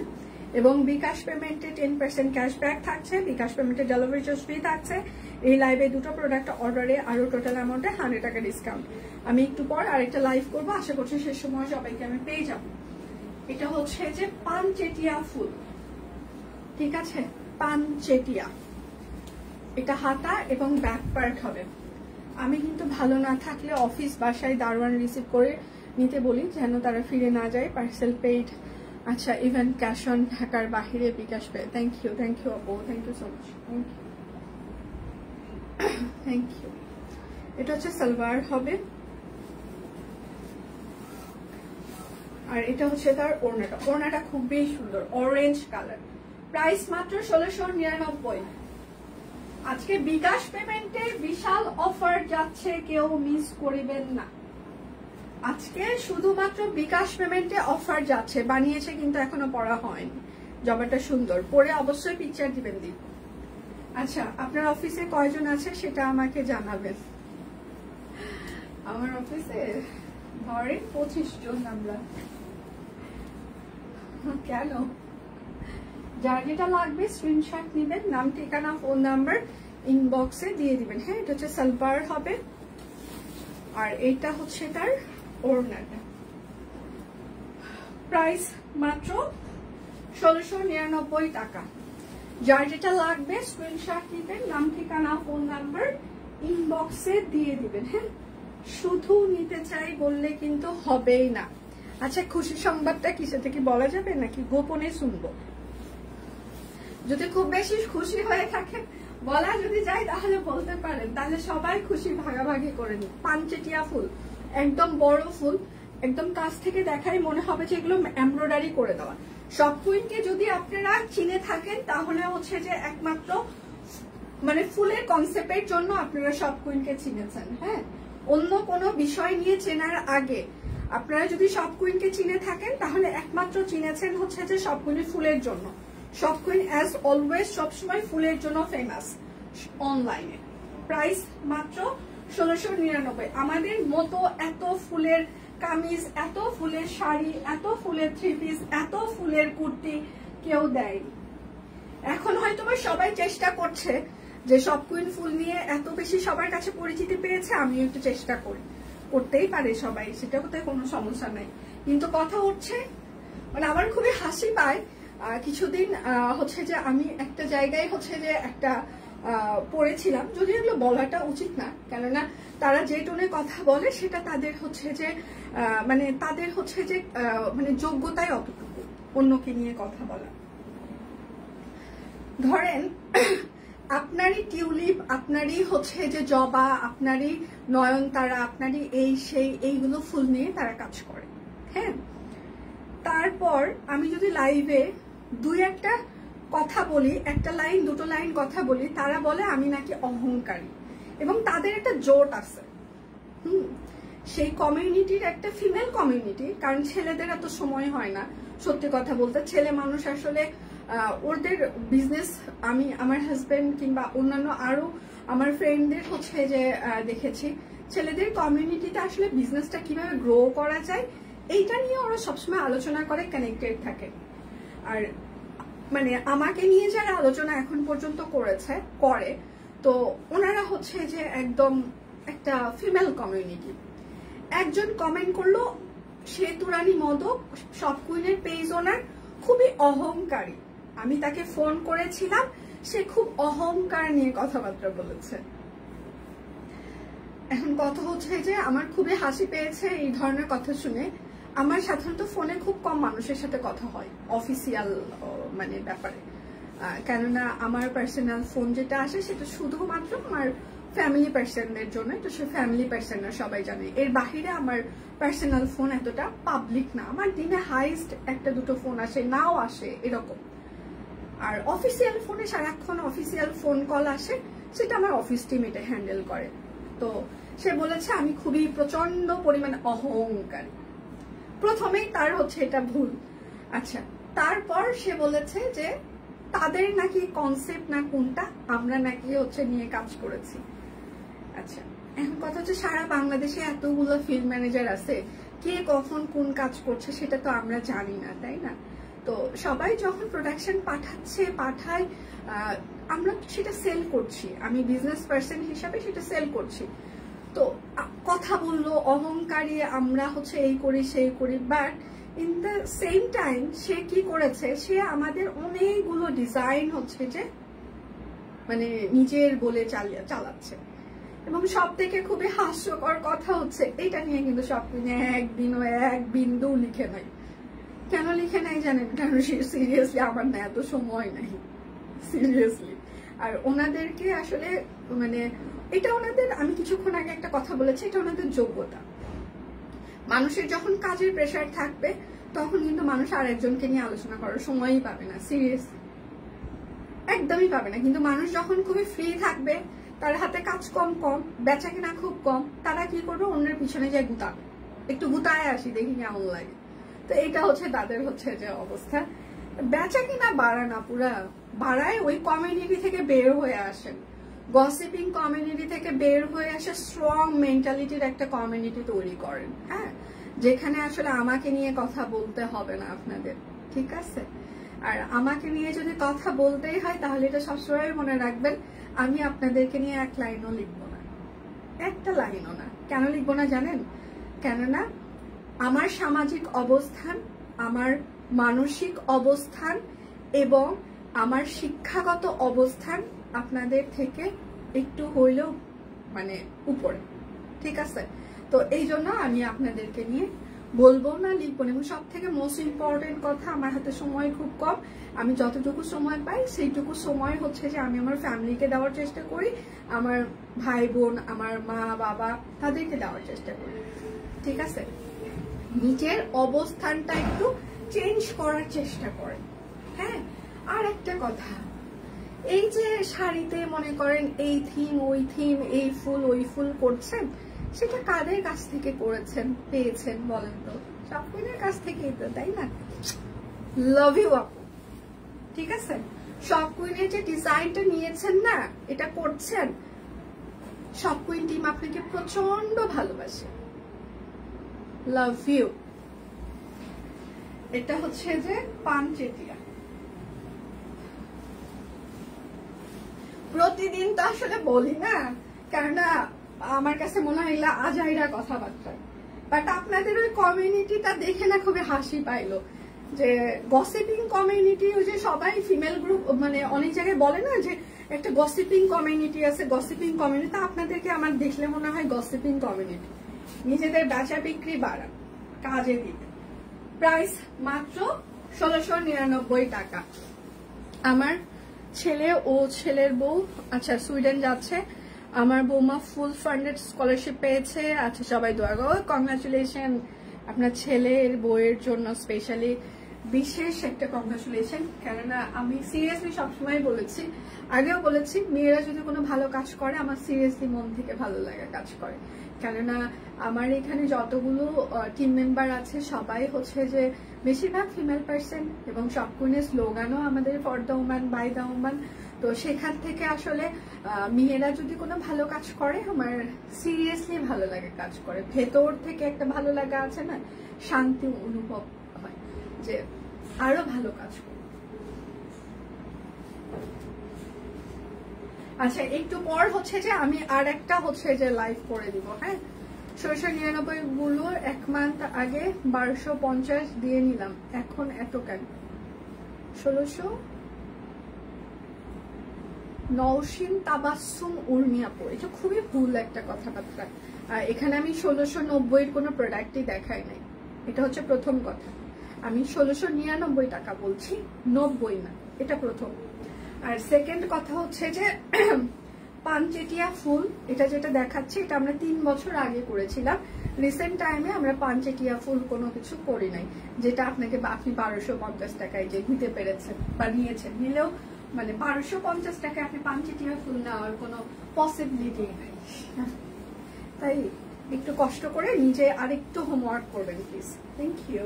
Speaker 1: এবং বিকাশ পেমেন্টে 10% ক্যাশব্যাক থাকছে, বিকাশ পেমেন্টে ডেলিভারি চার্জ ফ্রি থাকছে। এই লাইভে 2টো প্রোডাক্ট অর্ডারে আরো টোটাল অ্যামাউন্টে 100 টাকা ডিসকাউন্ট। আমি একটু পর আরেকটা লাইভ করবো, আশা করছি সে সময় সবাইকে আমি পেয়ে যাব। এটা হচ্ছে যে পানচেটিয়া ফুল, ঠিক আছে, পানচেটিয়া। এটা হাতা এবং ব্যাক পার্ট হবে। আমি কিন্তু ভালো না থাকলে অফিস বাসায় দারোয়ান রিসিভ করে নিতে বলি, যেন তারা ফিরে না যায়। পার্সেল পেইড, আচ্ছা ইভেন ক্যাশ অন ঢাকার বাহিরে বিকাশ পে। থ্যাংক ইউ আপু, thank you so much, thank you. এটা হচ্ছে সালোয়ার হবে, আর এটা হচ্ছে তার ওড়নাটা খুবই সুন্দর, অরেঞ্জ কালার। প্রাইস মাত্র 1699। আজকে বিকাশ পেমেন্টে বিশাল অফার যাচ্ছে, কেউ মিস করিবেন না। আজকে শুধুমাত্র বিকাশ পেমেন্টে অফার যাচ্ছে, বানিয়েছে কিন্তু এখনো পড়া হয়নি। জবাটা সুন্দর, পরে অবশ্যই পিকচার দিবেন দি। আচ্ছা আপনার অফিসে কয়জন আছে সেটা আমাকে জানাবেন। আমার অফিসে ধরেন 25 জন আমরা। কেন? যার যেটা লাগবে স্ক্রিনশট নেবেন, নাম ঠিকানা ফোন নাম্বার ইনবক্সে দিয়ে দিবেন। হ্যাঁ এটা হচ্ছে সালোয়ার হবে, আর এটা হচ্ছে তার ওড়নাটা। প্রাইস মাত্র 1699 টাকা। যার যেটা লাগবে স্ক্রিনশট নেবেন, নাম ঠিকানা ফোন নাম্বার ইনবক্সে দিয়ে দিবেন। হ্যাঁ শুধু নিতে চাই বললে কিন্তু হবেই না। আচ্ছা খুশি সংবাদটা কিসে থেকে বলা যাবে নাকি গোপনে শুনবো? যদি খুব বেশি খুশি হয়ে থাকে বলা যদি যায় তাহলে বলতে পারেন, তাহলে সবাই খুশি ভাগাভাগি করে নিন। পানচেটিয়া ফুল, একদম বড় ফুল, একদম কাছ থেকে দেখাই মনে হবে যে এগুলো এমব্রয়ডারি করে দেওয়া। শপ কুইনকে যদি আপনারা চিনে থাকেন তাহলে হচ্ছে যে একমাত্র মানে ফুলের কনসেপ্টের জন্য আপনারা শপ কুইনকে চিনেছেন। হ্যাঁ, অন্য কোনো বিষয় নিয়ে চেনার আগে আপনারা যদি শপ কুইনকে চিনে থাকেন তাহলে একমাত্র চিনেছেন হচ্ছে যে শপ কুইনের ফুলের জন্য। শপ কুইন অ্যাজ অলওয়েজ সবসময় ফুলের জন্য ফেমাস অনলাইনে। প্রাইস মাত্র 1699। আমাদের মতো এত ফুলের কামিজ, এত ফুলের শাড়ি, এত ফুলের থ্রি পিস, এত ফুলের কুর্তি কেউ দেয়নি। এখন হয়তো সবাই চেষ্টা করছে যে শপ কুইন ফুল নিয়ে এত বেশি সবার কাছে পরিচিতি পেয়েছে, আমিও একটু চেষ্টা করি, করতেই পারে সবাই, সেটা কোথায় কোনো সমস্যা নাই। কিন্তু কথা হচ্ছে মানে আমার খুবই হাসি পায়, কিছুদিন হচ্ছে যে আমি একটা জায়গায় হচ্ছে যে একটা পড়েছিলাম, যদি এগুলো বলাটা উচিত না, কেননা তারা যে টোনে কথা বলে সেটা তাদের হচ্ছে যে মানে তাদের হচ্ছে যে মানে যোগ্যতাই অতটুকু অন্যকে নিয়ে কথা বলা। ধরেন আপনারই টিউলিপ, আপনারই হচ্ছে যে জবা, আপনারই নয়নতারা, আপনারই এই সেই এইগুলো ফুল নিয়ে তারা কাজ করে। হ্যাঁ, তারপর আমি যদি লাইভে দুই একটা কথা বলি, একটা লাইন দুটো লাইন কথা বলি, তারা বলে আমি নাকি অহংকারী, এবং তাদের একটা জোট আছে। সেই কমিউনিটির একটা ফিমেল কমিউনিটি, কারণ ছেলেদের এত সময় হয় না সত্যি কথা বলতে। ছেলে মানুষ আসলে ওদের বিজনেস, আমি আমার হাজবেন্ড কিংবা অন্যান্য আরো আমার ফ্রেন্ডদের হচ্ছে যে দেখেছি, ছেলেদের কমিউনিটিতে আসলে বিজনেসটা কিভাবে গ্রো করা যায় এইটা নিয়ে ওরা সবসময় আলোচনা করে, কানেক্টেড থাকে। আর মানে আমাকে নিয়ে যারা আলোচনা এখন পর্যন্ত করে তো ওনারা হচ্ছে যে একদম একটা ফিমেল কমিউনিটি। একজন কমেন্ট করলো সেতুরানী মদক শপ কুইনের পেজ ওনার খুবই অহংকারী। আমি তাকে ফোন করেছিলাম, সে খুব অহংকার নিয়ে কথাবার্তা বলেছে। এখন কথা হচ্ছে যে আমার খুবই হাসি পেয়েছে এই ধরনের কথা শুনে। আমার সাধারণত ফোনে খুব কম মানুষের সাথে কথা হয় অফিসিয়াল মানে ব্যাপারে, কেননা আমার পার্সোনাল ফোন যেটা আসে সেটা শুধুমাত্র আমার ফ্যামিলি পার্সনদের জন্য, তো সে ফ্যামিলি পার্সনরা সবাই জানে। এর বাহিরে আমার পার্সোনাল ফোন এতটা পাবলিক না, আমার দিনে হাইস্ট একটা দুটো ফোন আসে, নাও আসে এরকম। আর অফিসিয়াল ফোনে সারাক্ষণ অফিসিয়াল ফোন কল আসে, সেটা আমার অফিস টিম এটা হ্যান্ডেল করে। তো সে বলেছে আমি খুবই প্রচন্ড পরিমাণে অহংকারী। প্রথমেই তার হচ্ছে এটা ভুল। আচ্ছা, তারপর সে বলেছে যে তাদের নাকি কনসেপ্ট না কোনটা, আমরা নাকি হচ্ছে নিয়ে কাজ করেছি। আচ্ছা, এখন কথা হচ্ছে সারা বাংলাদেশে এতগুলো ফিল্ড ম্যানেজার আছে, কে কখন কোন কাজ করছে সেটা তো আমরা জানি না, তাই না? তো সবাই যখন প্রোডাকশন পাঠায় আমরা সেটা সেল করছি, আমি বিজনেস পার্সন হিসাবে সেটা সেল করছি। তো কথা বললো অহংকারী, আমরা হচ্ছে এই করি সেই করি, but in the same time সে কি করেছে, সে আমাদের অনেকগুলো ডিজাইন হচ্ছে যে মানে নিজের বলে চালাচ্ছে। এবং সব থেকে খুবই হাস্যকর কথা হচ্ছে এটা নিয়ে কিন্তু সব একদিনও এক বিন্দু লিখে নাই। কেন লিখে নাই জানেন? কারণ সিরিয়াসলি আমার না এত সময় নাই, সিরিয়াসলি। আর ওনাদেরকে আসলে মানে এটা ওনাদের, আমি কিছুক্ষণ আগে একটা কথা বলেছি, এটা ওনাদের যোগ্যতা। মানুষের যখন কাজের প্রেশার থাকবে তখন কিন্তু মানুষ আর একজনকে নিয়ে আলোচনা করার সময়ই পাবে না, সিরিয়াসলি একদমই পাবে না। কিন্তু মানুষ যখন খুবই ফ্রি থাকবে, তার হাতে কাজ কম, বেচা কিনা খুব কম, তারা কি করবে, অন্যের পিছনে যায় গুতাবে, একটু গুতায় আসি দেখি কেমন লাগে। তো এটা হচ্ছে তাদের হচ্ছে যে অবস্থা। বেচা কিনা বাড়ায় না, পুরা বাড়ায় ওই কমিউনিটি থেকে বের হয়ে আসেন, গসিপিং কমিউনিটি থেকে বের হয়ে আসে, স্ট্রং মেন্টালিটির একটা কমিউনিটি তৈরি করেন। হ্যাঁ, যেখানে আসলে আমাকে নিয়ে কথা বলতে হবে না আপনাদের, ঠিক আছে? আর আমাকে নিয়ে যদি কথা বলতেই হয় তাহলে এটা সবসময় মনে রাখবেন, আমি আপনাদেরকে নিয়ে এক লাইনও লিখবো না, একটা লাইনও না। কেন লিখবো না জানেন? কেননা আমার সামাজিক অবস্থান, আমার মানসিক অবস্থান এবং আমার শিক্ষাগত অবস্থান আপনাদের থেকে একটু হইলেও মানে উপরে, ঠিক আছে? তো এই জন্য আমি আপনাদেরকে নিয়ে বলবো না, লিখবো না। এবং সব থেকে মোস্ট ইম্পর্টেন্ট কথা, আমার হাতে সময় খুব কম, আমি যতটুকু সময় পাই সেইটুকু সময় হচ্ছে যে আমি আমার ফ্যামিলিকে দেওয়ার চেষ্টা করি, আমার ভাই বোন, আমার মা বাবা, তাদেরকে দেওয়ার চেষ্টা করি, ঠিক আছে? নিজের অবস্থানটা একটু চেঞ্জ করার চেষ্টা করেন। হ্যাঁ, আর একটা কথা, এই যে শাড়িতে মনে করেন এই থিম ওই থিম, এই ফুল ওই ফুল করছেন, সেটা কাদের কাছ থেকে করেছেন পেয়েছেন বলেন তো? সব কুইনের কাছ থেকেই তো, তাই না? লাভ ইউ আপু, ঠিক আছে? সব কুইনের যে ডিজাইনটা নিয়েছেন না, এটা করছেন, সব কুইন টিম আপনাকে প্রচন্ড ভালোবাসে। Love you. এটা হচ্ছে যে পানচেটিয়া। প্রতিদিন তো আসলে বলি না, কেননা আমার কাছে মনে হয় আজাইরা কথাবার্তা, বাট আপনাদের ওই কমিউনিটিটা দেখে না খুবই হাসি পাইলো, যে গসিপিং কমিউনিটি, ওই যে সবাই ফিমেল গ্রুপ, মানে অনেক জায়গায় বলে না যে একটা গসিপিং কমিউনিটি আছে, গসিপিং কমিউনিটি। আপনাদেরকে আমার দেখলে মনে হয় গসিপিং কমিউনিটি। নিজেদের বেচা বিক্রি বাড়ান, কাজে দিতে। প্রাইস মাত্র 1699 টাকা। আমার ছেলে ও ছেলের বউ আচ্ছা সুইডেন যাচ্ছে, আমার বৌমা ফুল ফান্ডেড স্কলারশিপ পেয়েছে। আচ্ছা সবাই দোয়া করো, কংগ্রাচুলেশন আপনার ছেলের বউয়ের জন্য, স্পেশালি বিশেষ একটা কংগ্রাচুলেশন। কেননা আমি সিরিয়াসলি সবসময় বলেছি, আগেও বলেছি, মেয়েরা যদি কোনো ভালো কাজ করে আমার সিরিয়াসলি মন থেকে ভালো লাগা কাজ করে। কেননা আমার এখানে যতগুলো টিম মেম্বার আছে সবাই হচ্ছে যে বেশিরভাগ ফিমেল পার্সন, এবং সব কুইনের স্লোগানও আমাদের for the woman by the woman. তো সেখান থেকে আসলে মেয়েরা যদি কোনো ভালো কাজ করে আমার সিরিয়াসলি ভালো লাগে কাজ করে, ভেতর থেকে একটা ভালো লাগা আছে না, শান্তি অনুভব হয় যে আরো ভালো কাজ করে। আচ্ছা একটু পর হচ্ছে যে আমি আর একটা হচ্ছে যে লাইভ করে দিব। হ্যাঁ, 1699 গুলো 1 মান্থ আগে 1250 দিয়ে নিলাম, এখন এত কেন? 1600 নওশিন তাবাসসুম উর্মিয়াপু, এটা খুবই ভুল একটা কথাবার্তা। এখানে আমি 1690 কোনো প্রোডাক্টই দেখাই নাই, এটা হচ্ছে প্রথম কথা। আমি 1699 টাকা বলছি, 90 না, এটা প্রথম। আর সেকেন্ড কথা হচ্ছে যে পানচেটিয়া ফুল, এটা যেটা দেখাচ্ছে এটা আমরা 3 বছর আগে করেছিলাম। রিসেন্ট টাইমে আমরা পানচেটিয়া ফুল কোনো কিছু করি নাই, যেটা আপনাকে আপনি 1250 টাকায় যে নিতে পেরেছেন বা নিয়েছেন, নিলেও মানে 1250 টাকায় আপনি পানচেটিয়া ফুল নেওয়ার কোনো পসিবিলিটি নেই। তাই একটু কষ্ট করে নিজে আরেকটু হোমওয়ার্ক করবেন প্লিজ। Thank you.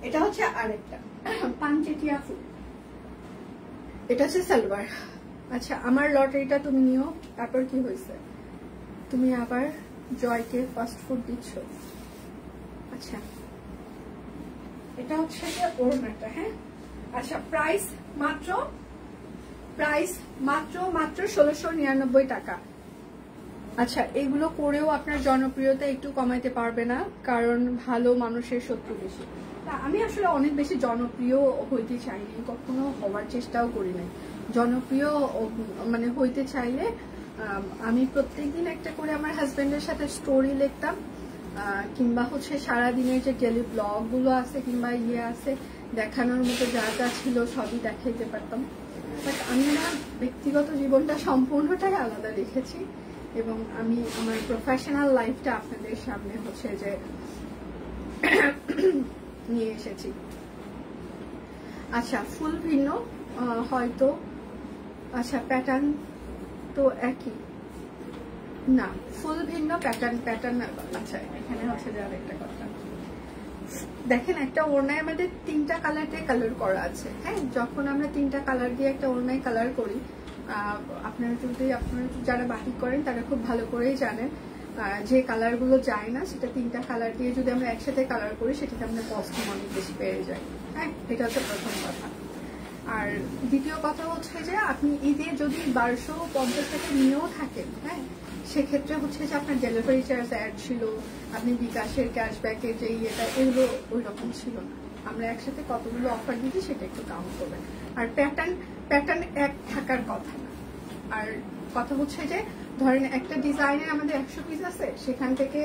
Speaker 1: এটা হচ্ছে আরেকটা পানচেটিয়া ফুল, এটা হচ্ছে সালোয়ার। আচ্ছা আমার লটারিটা তুমি নিও, তারপর কি হয়েছে? তুমি আবার জয়কে ফাস্ট ফুড দিচ্ছ। আচ্ছা এটা হচ্ছে ওড়নাটা। হ্যাঁ আচ্ছা, প্রাইস মাত্র 1699 টাকা। আচ্ছা এগুলো করেও আপনার জনপ্রিয়তা একটু কমাইতে পারবে না, কারণ ভালো মানুষের শত্রু বেশি। তা আমি আসলে অনেক বেশি জনপ্রিয় হইতে চাইনি, কখনো হওয়ার চেষ্টাও করি নাই। জনপ্রিয় মানে হইতে চাইলে আমি প্রত্যেকদিন একটা করে আমার হাজবেন্ডের সাথে স্টোরি লিখতাম, কিংবা হচ্ছে সারাদিনের যে ডেলি ব্লগ গুলো আছে কিংবা আছে দেখানোর মতো যা যা ছিল সবই দেখাইতে পারতাম। বাট আমি আমার ব্যক্তিগত জীবনটা সম্পূর্ণটাই আলাদা রেখেছি, এবং আমি আমার প্রফেশনাল লাইফটা আপনাদের সামনে হচ্ছে যে নিয়ে এসেছি। আচ্ছা ফুল ভিন্ন হয়তো, আচ্ছা প্যাটার্ন তো একই না, ফুল ভিন্ন প্যাটার্ন। আচ্ছা এখানে হচ্ছে যে আরেকটা কথা দেখেন, একটা ওড়নায় আমাদের 3টা কালার দিয়ে কালার করা আছে। হ্যাঁ, যখন আমরা 3টা কালার দিয়ে একটা ওড়নায় কালার করি, আপনারা যারা বাটিক করেন তারা খুব ভালো করেই জানেন, যে কালার গুলো যায় না সেটা 3টা কালার দিয়ে যদি আমরা একসাথে কালার করি সেটাতে আমরা কস্টিউম অনেক বেশি পেয়ে যাই। হ্যাঁ, এটা হচ্ছে প্রথম কথা। আর দ্বিতীয় কথা হচ্ছে যে আপনি ঈদে যদি 1250 টাকা নিয়েও থাকেন, হ্যাঁ সেক্ষেত্রে হচ্ছে যে আপনার ডেলিভারি চার্জ অ্যাড ছিল, আপনি বিকাশের ক্যাশব্যাকের যে এগুলো ওই রকম ছিল না। আমরা একসাথে কতগুলো অফার দিচ্ছি সেটা একটু কাউন্ট করবেন। আর প্যাটার্ন এক থাকার কথা না। আর কথা হচ্ছে যে ধরেন একটা ডিজাইনের আমাদের 100 পিস আছে, সেখান থেকে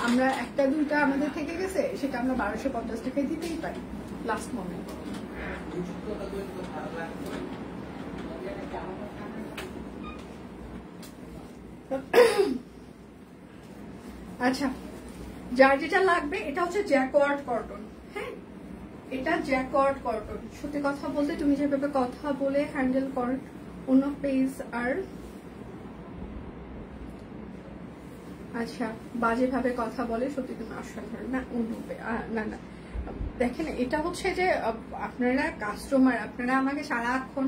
Speaker 1: আমরা 1-2টা আমাদের থেকে গেছে, সেটা আমরা 1250 টাকায় দিতেই পারি লাস্ট মোমেন্ট। আচ্ছা যার যেটা লাগবে, এটা হচ্ছে জ্যাকওয়ার্ড কটন। হ্যাঁ, এটা জ্যাকওয়ার্ড কটন। সত্যি কথা বলতে তুমি যেভাবে কথা বলে হ্যান্ডেল কর অন্য পেজ আর আচ্ছা বাজেভাবে কথা বলে, সত্যি তুমি অসাধারণ। না অন্য না না দেখেন, এটা হচ্ছে যে আপনারা কাস্টমার, আপনারা আমাকে সারাক্ষণ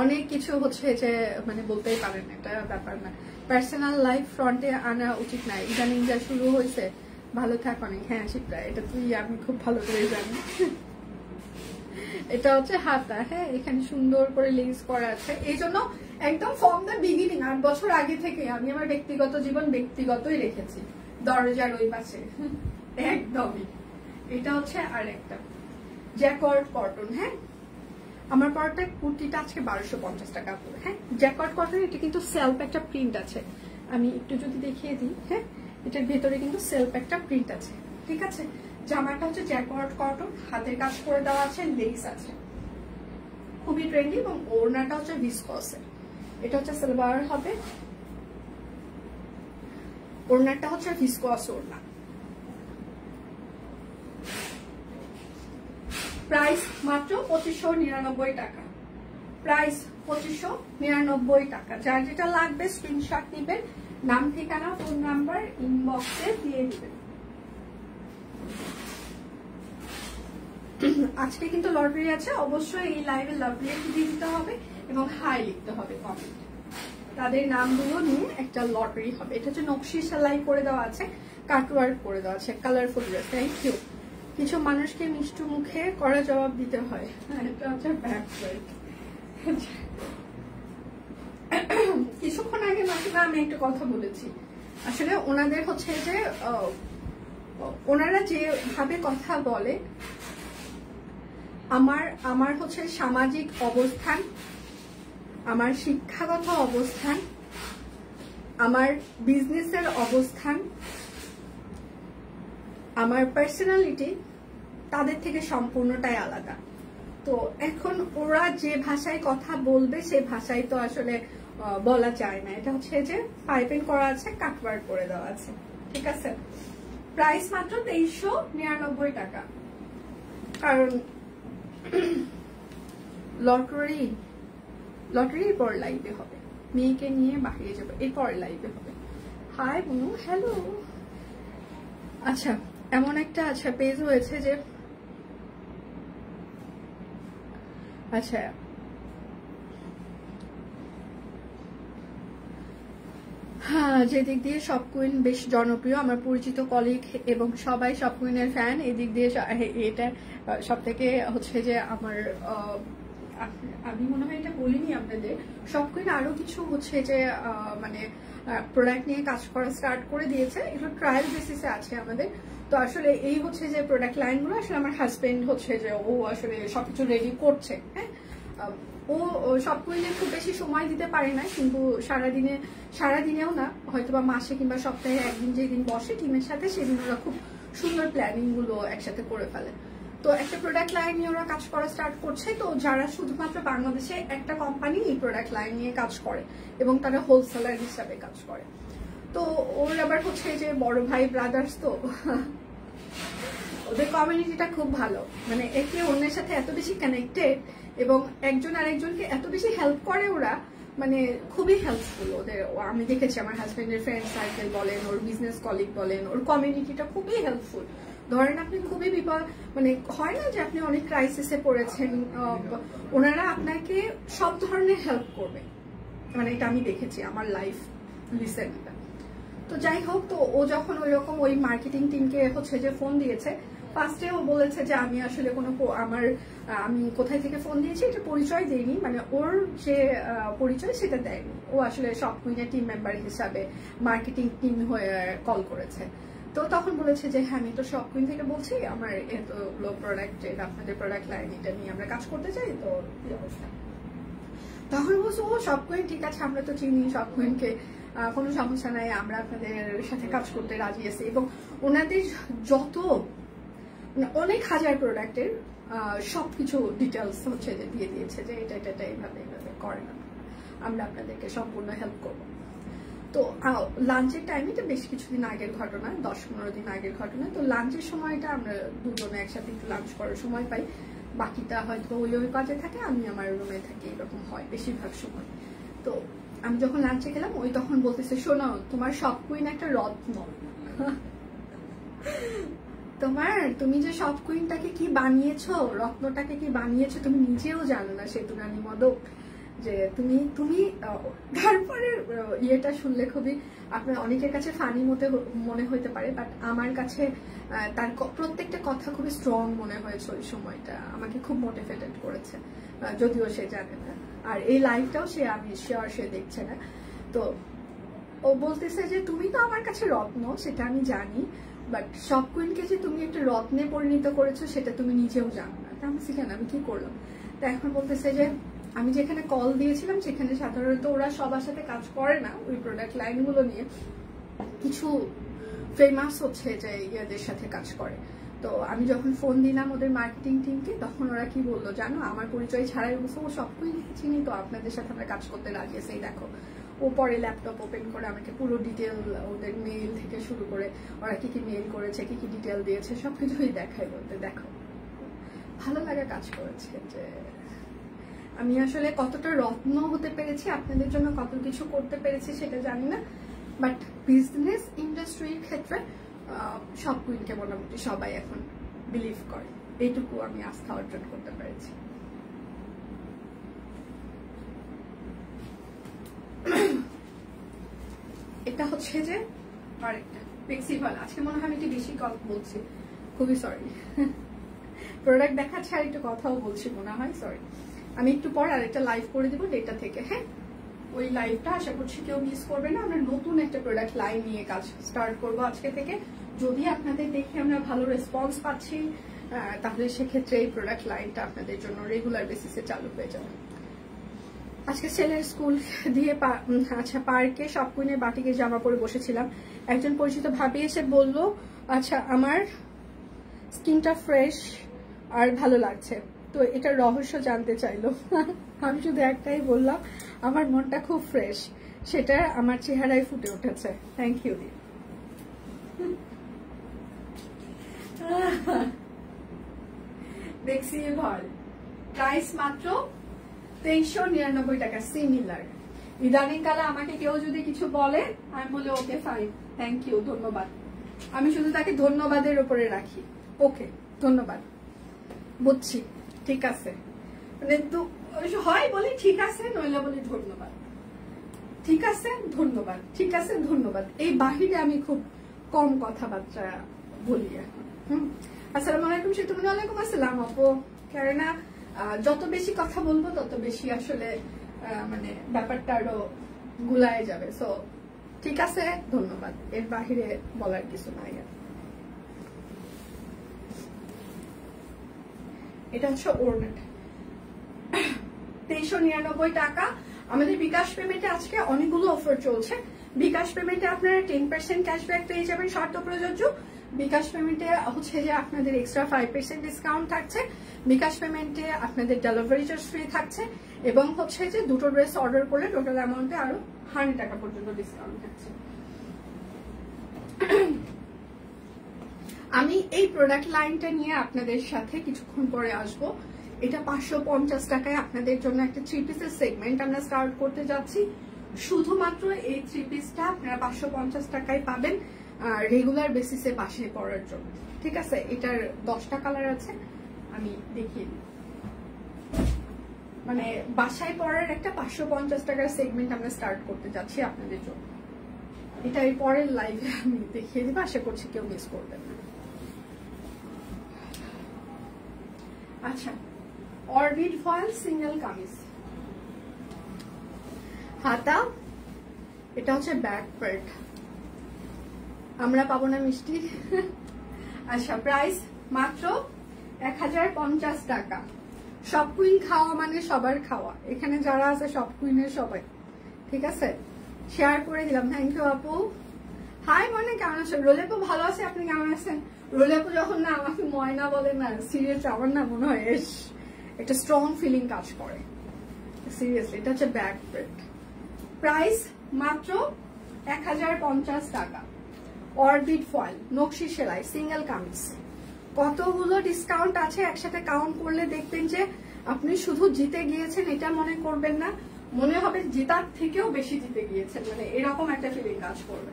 Speaker 1: অনেক কিছু হচ্ছে যে মানে বলতেই পারেন, এটা ব্যাপার না। পার্সোনাল লাইফ ফ্রন্টে আনা উচিত না। ইদানিং যা শুরু হয়েছে, ভালো থাক অনেক। হ্যাঁ শিপ্রা, এটা তুই আমি খুব ভালো করে জানি। এটা হচ্ছে হাতা। হ্যাঁ, এখানে সুন্দর করে লেস করা আছে। এই জন্য একদম ফ্রম দ্য বিগিনিং 8 বছর আগে থেকে আমি আমার ব্যক্তিগত জীবন ব্যক্তিগতই রেখেছি, দরজার ওই পাশে একদমই। এটা হচ্ছে আর একটা জ্যাকওয়ার্ড কটন। হ্যাঁ, আমার পরটা কুর্তিটা আজকে 1250 টাকা করে। হ্যাঁ, জ্যাকওয়ার্ড কটন। এটা কিন্তু সেলফ একটা প্রিন্ট আছে, আমি একটু যদি দেখিয়ে দিই। হ্যাঁ, এটার ভেতরে কিন্তু সেলফ একটা প্রিন্ট আছে, ঠিক আছে। জামাটা হচ্ছে জ্যাকওয়ার্ড কটন, হাতের কাজ করে দেওয়া আছে, লেস আছে, খুবই ট্রেন্ডি। এবং ওড়নাটা হচ্ছে ভিসকসের। এটা হচ্ছে সালোয়ার হবে, ওড়নাটা হচ্ছে ভিসকস ওড়না। প্রাইস মাত্র 2599 টাকা। প্রাইস 2599 টাকা। যার যেটা লাগবে স্ক্রিনশট নেবেন, নাম ঠিকানা ফোন নাম্বার ইনবক্সে দিয়ে দিবেন। আজকে কিন্তু লটারি আছে, অবশ্যই এই লাইভে লটারি দিয়ে দিতে হবে এবং হাই লিখতে হবে কমেন্ট। তাদের নামগুলো নিয়ে একটা লটারি হবে। এটা হচ্ছে নকশি সেলাই করে দেওয়া আছে, কাটওয়ার্ক করে দেওয়া আছে, কালারফুল ড্রেস। Thank you. কিছু মানুষকে মিষ্টি মুখে কড়া জবাব দিতে হয়, এটা হচ্ছে ব্যাক সাইড। কিছুক্ষণ আগে মাসিমা আমি একটা কথা বলেছি, আসলে ওনাদের হচ্ছে যে ওনারা যেভাবে কথা বলে, আমার হচ্ছে সামাজিক অবস্থান, আমার শিক্ষাগত অবস্থান, আমার বিজনেসের অবস্থান, আমার পার্সোনালিটি তাদের থেকে সম্পূর্ণটাই আলাদা। তো এখন ওরা যে ভাষায় কথা বলবে সে ভাষায় তো আসলে বলা যায় না। এটা হচ্ছে যে পাইপিং করা আছে, কাটওয়ার্ক করে দেওয়া আছে, ঠিক আছে। প্রাইস মাত্র 2399 টাকা। কারণ লটারি পর লাইভে হবে, মেয়েকে নিয়ে বাহিরে যাবো, এরপর লাইভে হবে। হাই বুনু, হ্যালো। আচ্ছা, এমন একটা পেজ হয়েছে যে আচ্ছা হ্যাঁ, যেদিক দিয়ে সব কুইন বেশ জনপ্রিয়, আমার পরিচিত কলিগ এবং সবাই সব কুইনের ফ্যান। এদিক দিয়ে এটা সব থেকে হচ্ছে যে আমার আমি মনে হয় এটা বলিনি আপনাদের, সব কুইন আরো কিছু হচ্ছে যে মানে প্রোডাক্ট নিয়ে কাজ করা স্টার্ট করে দিয়েছে। এগুলো ট্রায়াল বেসিসে আছে আমাদের। তো আসলে এই হচ্ছে যে প্রোডাক্ট লাইনগুলো আসলে আমার হাজবেন্ড হচ্ছে যে ও আসলে সবকিছু রেডি করছে। হ্যাঁ, ও সব কুইনে খুব বেশি সময় দিতে পারে না, কিন্তু সারাদিনেও না, হয়তো বা মাসে কিংবা সপ্তাহে একদিন যেদিন বসে টিমের সাথে, সেদিন ওরা খুব সুন্দর প্ল্যানিং গুলো একসাথে করে ফেলে। তো একটা প্রোডাক্ট লাইন নিয়ে ওরা কাজ করা স্টার্ট করছে। তো যারা শুধুমাত্র বাংলাদেশে একটা কোম্পানি এই প্রোডাক্ট লাইন নিয়ে কাজ করে এবং তারা হোলসেলার হিসাবে কাজ করে। তো ওর আবার হচ্ছে যে বড় ভাই ব্রাদার্স, তো ওদের কমিউনিটিটা খুব ভালো, মানে একে অন্যের সাথে এত বেশি কানেক্টেড এবং একজন আরেকজনকে এত বেশি হেল্প করে ওরা, মানে খুবই হেল্পফুল ওদের। আমি দেখেছি আমার হাজবেন্ডের ফ্রেন্ড সার্কেল বলেন, ওর বিজনেস কলিগ বলেন, ওর কমিউনিটিটা খুবই হেল্পফুল। ধরেন আপনি খুবই বিপদ, মানে হয় না যে আপনি অনেক ক্রাইসিসে পড়েছেন, ওনারা আপনাকে সব ধরনের হেল্প করবে, মানে এটা আমি দেখেছি আমার লাইফ রিসেন্টটা। তো যাই হোক, তো ও যখন ওইরকম ওই মার্কেটিং টিমকে হচ্ছে যে ফোন দিয়েছে, ফার্স্টে ও বলেছে যে আমি আসলে কোনো আমি কোথায় থেকে ফোন দিয়েছি এটা পরিচয় দেয়নি, মানে ওর যে পরিচয় সেটা দেয়নি। ও আসলে সব কুইনের টিম মেম্বার হিসাবে মার্কেটিং টিম হয়ে কল করেছে। তো তখন বলেছে যে হ্যাঁ, আমি তো সব কুইন থেকে বলছি, আমার এতগুলো প্রোডাক্ট, আপনাদের প্রোডাক্ট লাইন এটা নিয়ে আমরা কাজ করতে চাই, তো কি অবস্থা। তখন বলছো ও সব কুইন ঠিক আছে, আমরা তো চিনি সব কুইনকে, কোনো সমস্যা নাই, আমরা আপনাদের সাথে কাজ করতে রাজি আছি। এবং ওনাদের যত অনেক হাজার প্রোডাক্টের সবকিছু ডিটেলস হচ্ছে যে দিয়ে দিয়েছে যে এটা এইভাবে করেন, আমরা আপনাদেরকে সম্পূর্ণ হেল্প করব। তো লাঞ্চের টাইমে, এটা বেশ কিছুদিন আগের ঘটনা, 10-15 দিন আগের ঘটনা। তো লাঞ্চের সময়টা আমরা দুজনে একসাথে একটু লাঞ্চ করার সময় পাই, বাকিটা হয়তো ওই কাজে থাকে, আমি আমার রুমে থাকি, এরকম হয় বেশিরভাগ সময়। তো আমি যখন লাঞ্চে গেলাম, ওই তখন বলতেছে, শোনো তোমার সব কুইন একটা রত্ন, তুমি যে সব কুইনটাকে কি বানিয়েছো, রত্নটাকে কি বানিয়েছো তুমি নিজেও জানো না সেতুরানী মদক, যে তুমি তারপরে ইয়েটা শুনলে খুবই আপনার অনেকের কাছে ফানি মনে হইতে পারে, বাট আমার কাছে তার প্রত্যেকটা কথা খুবই স্ট্রং মনে হয়েছে। ওই সময়টা আমাকে খুব মোটিভেটেড করেছে, যদিও সে জানে না, আর এই লাইফটাও আমি শিওর সে দেখছে না। তো ও বলতেছে যে তুমি তো আমার কাছে রত্ন, সেটা আমি জানি, বাট সব কুইনকে যে তুমি একটা রত্নে পরিণত করেছো সেটা তুমি নিজেও জানো না। আমি কেন, আমি কি করলাম? তো এখন বলতেছে যে আমি যেখানে কল দিয়েছিলাম সেখানে সাধারণত ওরা সবার সাথে কাজ করে না ওই প্রোডাক্ট লাইনগুলো নিয়ে, কিছু ফেমাস হচ্ছে যে ইয়াদের সাথে কাজ করে। তো আমি যখন ফোন দিলাম ওদের মার্কেটিং টিমকে, তখন ওরা কি বললো জানো, আমার পরিচয় ছাড়াই বলছে ও সব কুইন চিনি তো, আপনাদের সাথে আমরা কাজ করতে রাজি আছি, দেখো। ও পরে ল্যাপটপ ওপেন করে আমাকে পুরো ডিটেল, ওদের মেইল থেকে শুরু করে ওরা কি কি মেইল করেছে, কি কি ডিটেল দিয়েছে, সবকিছুই দেখায়, বলতে দেখো ভালো লাগা কাজ করেছে যে আমি আসলে কতটা রত্ন হতে পেরেছি, আপনাদের জন্য কত কিছু করতে পেরেছি সেটা জানি না, বাট বিজনেস ইন্ডাস্ট্রির ক্ষেত্রে সব কুইনকে মোটামুটি সবাই এখন বিলিভ করে, এইটুকু আমি আস্থা অর্জন করতে পেরেছি। এটা হচ্ছে যে আরেকটা ফ্লেক্সিবল, আজকে মনে হয় আমি একটু বেশি কথা বলছি, খুবই সরি। প্রোডাক্ট দেখাচ্ছে আর একটু কথাও বলছি মনে হয়, সরি। আমি একটু পর আরেকটা লাইভ করে দিব ডেটা থেকে, হ্যাঁ ওই লাইভটা আশা করছি কেউ মিস করবে না। আমরা নতুন একটা প্রোডাক্ট লাইন নিয়ে কাজ স্টার্ট করবো আজকে থেকে। যদি আপনাদের দেখে আমরা ভালো রেসপন্স পাচ্ছি, তাহলে সেক্ষেত্রে এই প্রোডাক্ট লাইনটা আপনাদের জন্য রেগুলার বেসিসে চালু হয়ে যাবে। আজকে ছেলের স্কুল দিয়ে আচ্ছা পার্কে সব কুইনের বাটিকে জামা পরে বসেছিলাম, একজন পরিচিত ভাবি এসে বলল আচ্ছা আমার স্কিনটা ফ্রেশ আর ভালো লাগছে, তো এটার রহস্য জানতে চাইলো। আমি শুধু একটাই বললাম আমার মনটা খুব ফ্রেশ, সেটা আমার চেহারায় ফুটে উঠেছে। Thank you. দেখছি ভল প্রাইস মাত্র 2399 টাকা, সিমিলার। ইদানিং কালে আমাকে কেউ যদি কিছু বলে আমি বলি ওকে ফাইন, থ্যাংক ইউ, ধন্যবাদ। আমি শুধু তাকে ধন্যবাদের উপরে রাখি, ওকে ধন্যবাদ, বুঝছি, ঠিক আছে, মানে হয় বলি ঠিক আছে, নইলে বলি ধন্যবাদ, ঠিক আছে ধন্যবাদ, ঠিক আছে ধন্যবাদ, এই বাহিরে আমি খুব কম কথাবার্তা বলি এখন। আসসালামু আলাইকুম সেতুমনি। ওয়ালাইকুম আসসালাম আপু। কেননা যত বেশি কথা বলবো তত বেশি আসলে মানে ব্যাপারটা আরো গুলায় যাবে। সো ঠিক আছে ধন্যবাদ, এর বাহিরে বলার কিছু নাই। এটা হচ্ছে ওড়নাটা, 2399 টাকা। আমাদের বিকাশ পেমেন্টে আজকে অনেকগুলো অফার চলছে। বিকাশ পেমেন্টে আপনারা 10% ক্যাশব্যাক পেয়ে যাবেন শর্ত প্রযোজ্য। বিকাশ পেমেন্টে হচ্ছে যে আপনাদের এক্সট্রা 5% ডিসকাউন্ট থাকছে। বিকাশ পেমেন্টে আপনাদের ডেলিভারি চার্জ ফ্রি থাকছে, এবং হচ্ছে যে দুটো ড্রেস অর্ডার করলে টোটাল অ্যামাউন্টে আরো 100 টাকা পর্যন্ত ডিসকাউন্ট থাকছে। আমি এই প্রোডাক্ট লাইনটা নিয়ে আপনাদের সাথে কিছুক্ষণ পরে আসবো। এটা 550 টাকায় আপনাদের জন্য একটা 3 পিসের সেগমেন্ট আমরা স্টার্ট করতে যাচ্ছি। শুধুমাত্র এই 3 পিসটা আপনারা 550 টাকায় পাবেন রেগুলার বেসিসে বাসায় পরার জন্য, ঠিক আছে। এটার 10টা কালার আছে, আমি দেখিয়ে দিই। মানে বাসায় পরার একটা 550 টাকার সেগমেন্ট আমরা স্টার্ট করতে যাচ্ছি আপনাদের জন্য। এটা এই পরের লাইভে আমি দেখিয়ে দিব, আশা করছি কেউ মিস করবেন না। আচ্ছা, অরবিট ফয়েল সিঙ্গেল কামিজ, হাতা, এটা হচ্ছে ব্যাক পার্ট, আমরা পাবো না মিষ্টি। আচ্ছা, প্রাইস মাত্র 1050 টাকা। সব কুইন খাওয়া মানে সবার খাওয়া, এখানে যারা আছে সব কুইনের সবাই, ঠিক আছে। শেয়ার করে দিলাম, থ্যাংক ইউ আপু। হাই মনে কেমন আছেন? রোলেপু ভালো আছে, আপনি কেমন আছেন? রোলেপু যখন না আমাকে ময়না বলে না, সিরিয়াসলি আমার না মনে হয় একটা স্ট্রং ফিলিং কাজ করে, সিরিয়াসলি। এটা হচ্ছে ব্যাক প্রিন্ট, প্রাইস মাত্র 1050 টাকা। অরবিট ফয়েল নকশি সেলাই সিঙ্গেল কামিজ। কতগুলো ডিসকাউন্ট আছে একসাথে কাউন্ট করলে দেখবেন যে আপনি শুধু জিতে গিয়েছেন এটা মনে করবেন না, মনে হবে জেতার থেকেও বেশি জিতে গিয়েছেন, মানে এরকম একটা ফিলিং কাজ করবে।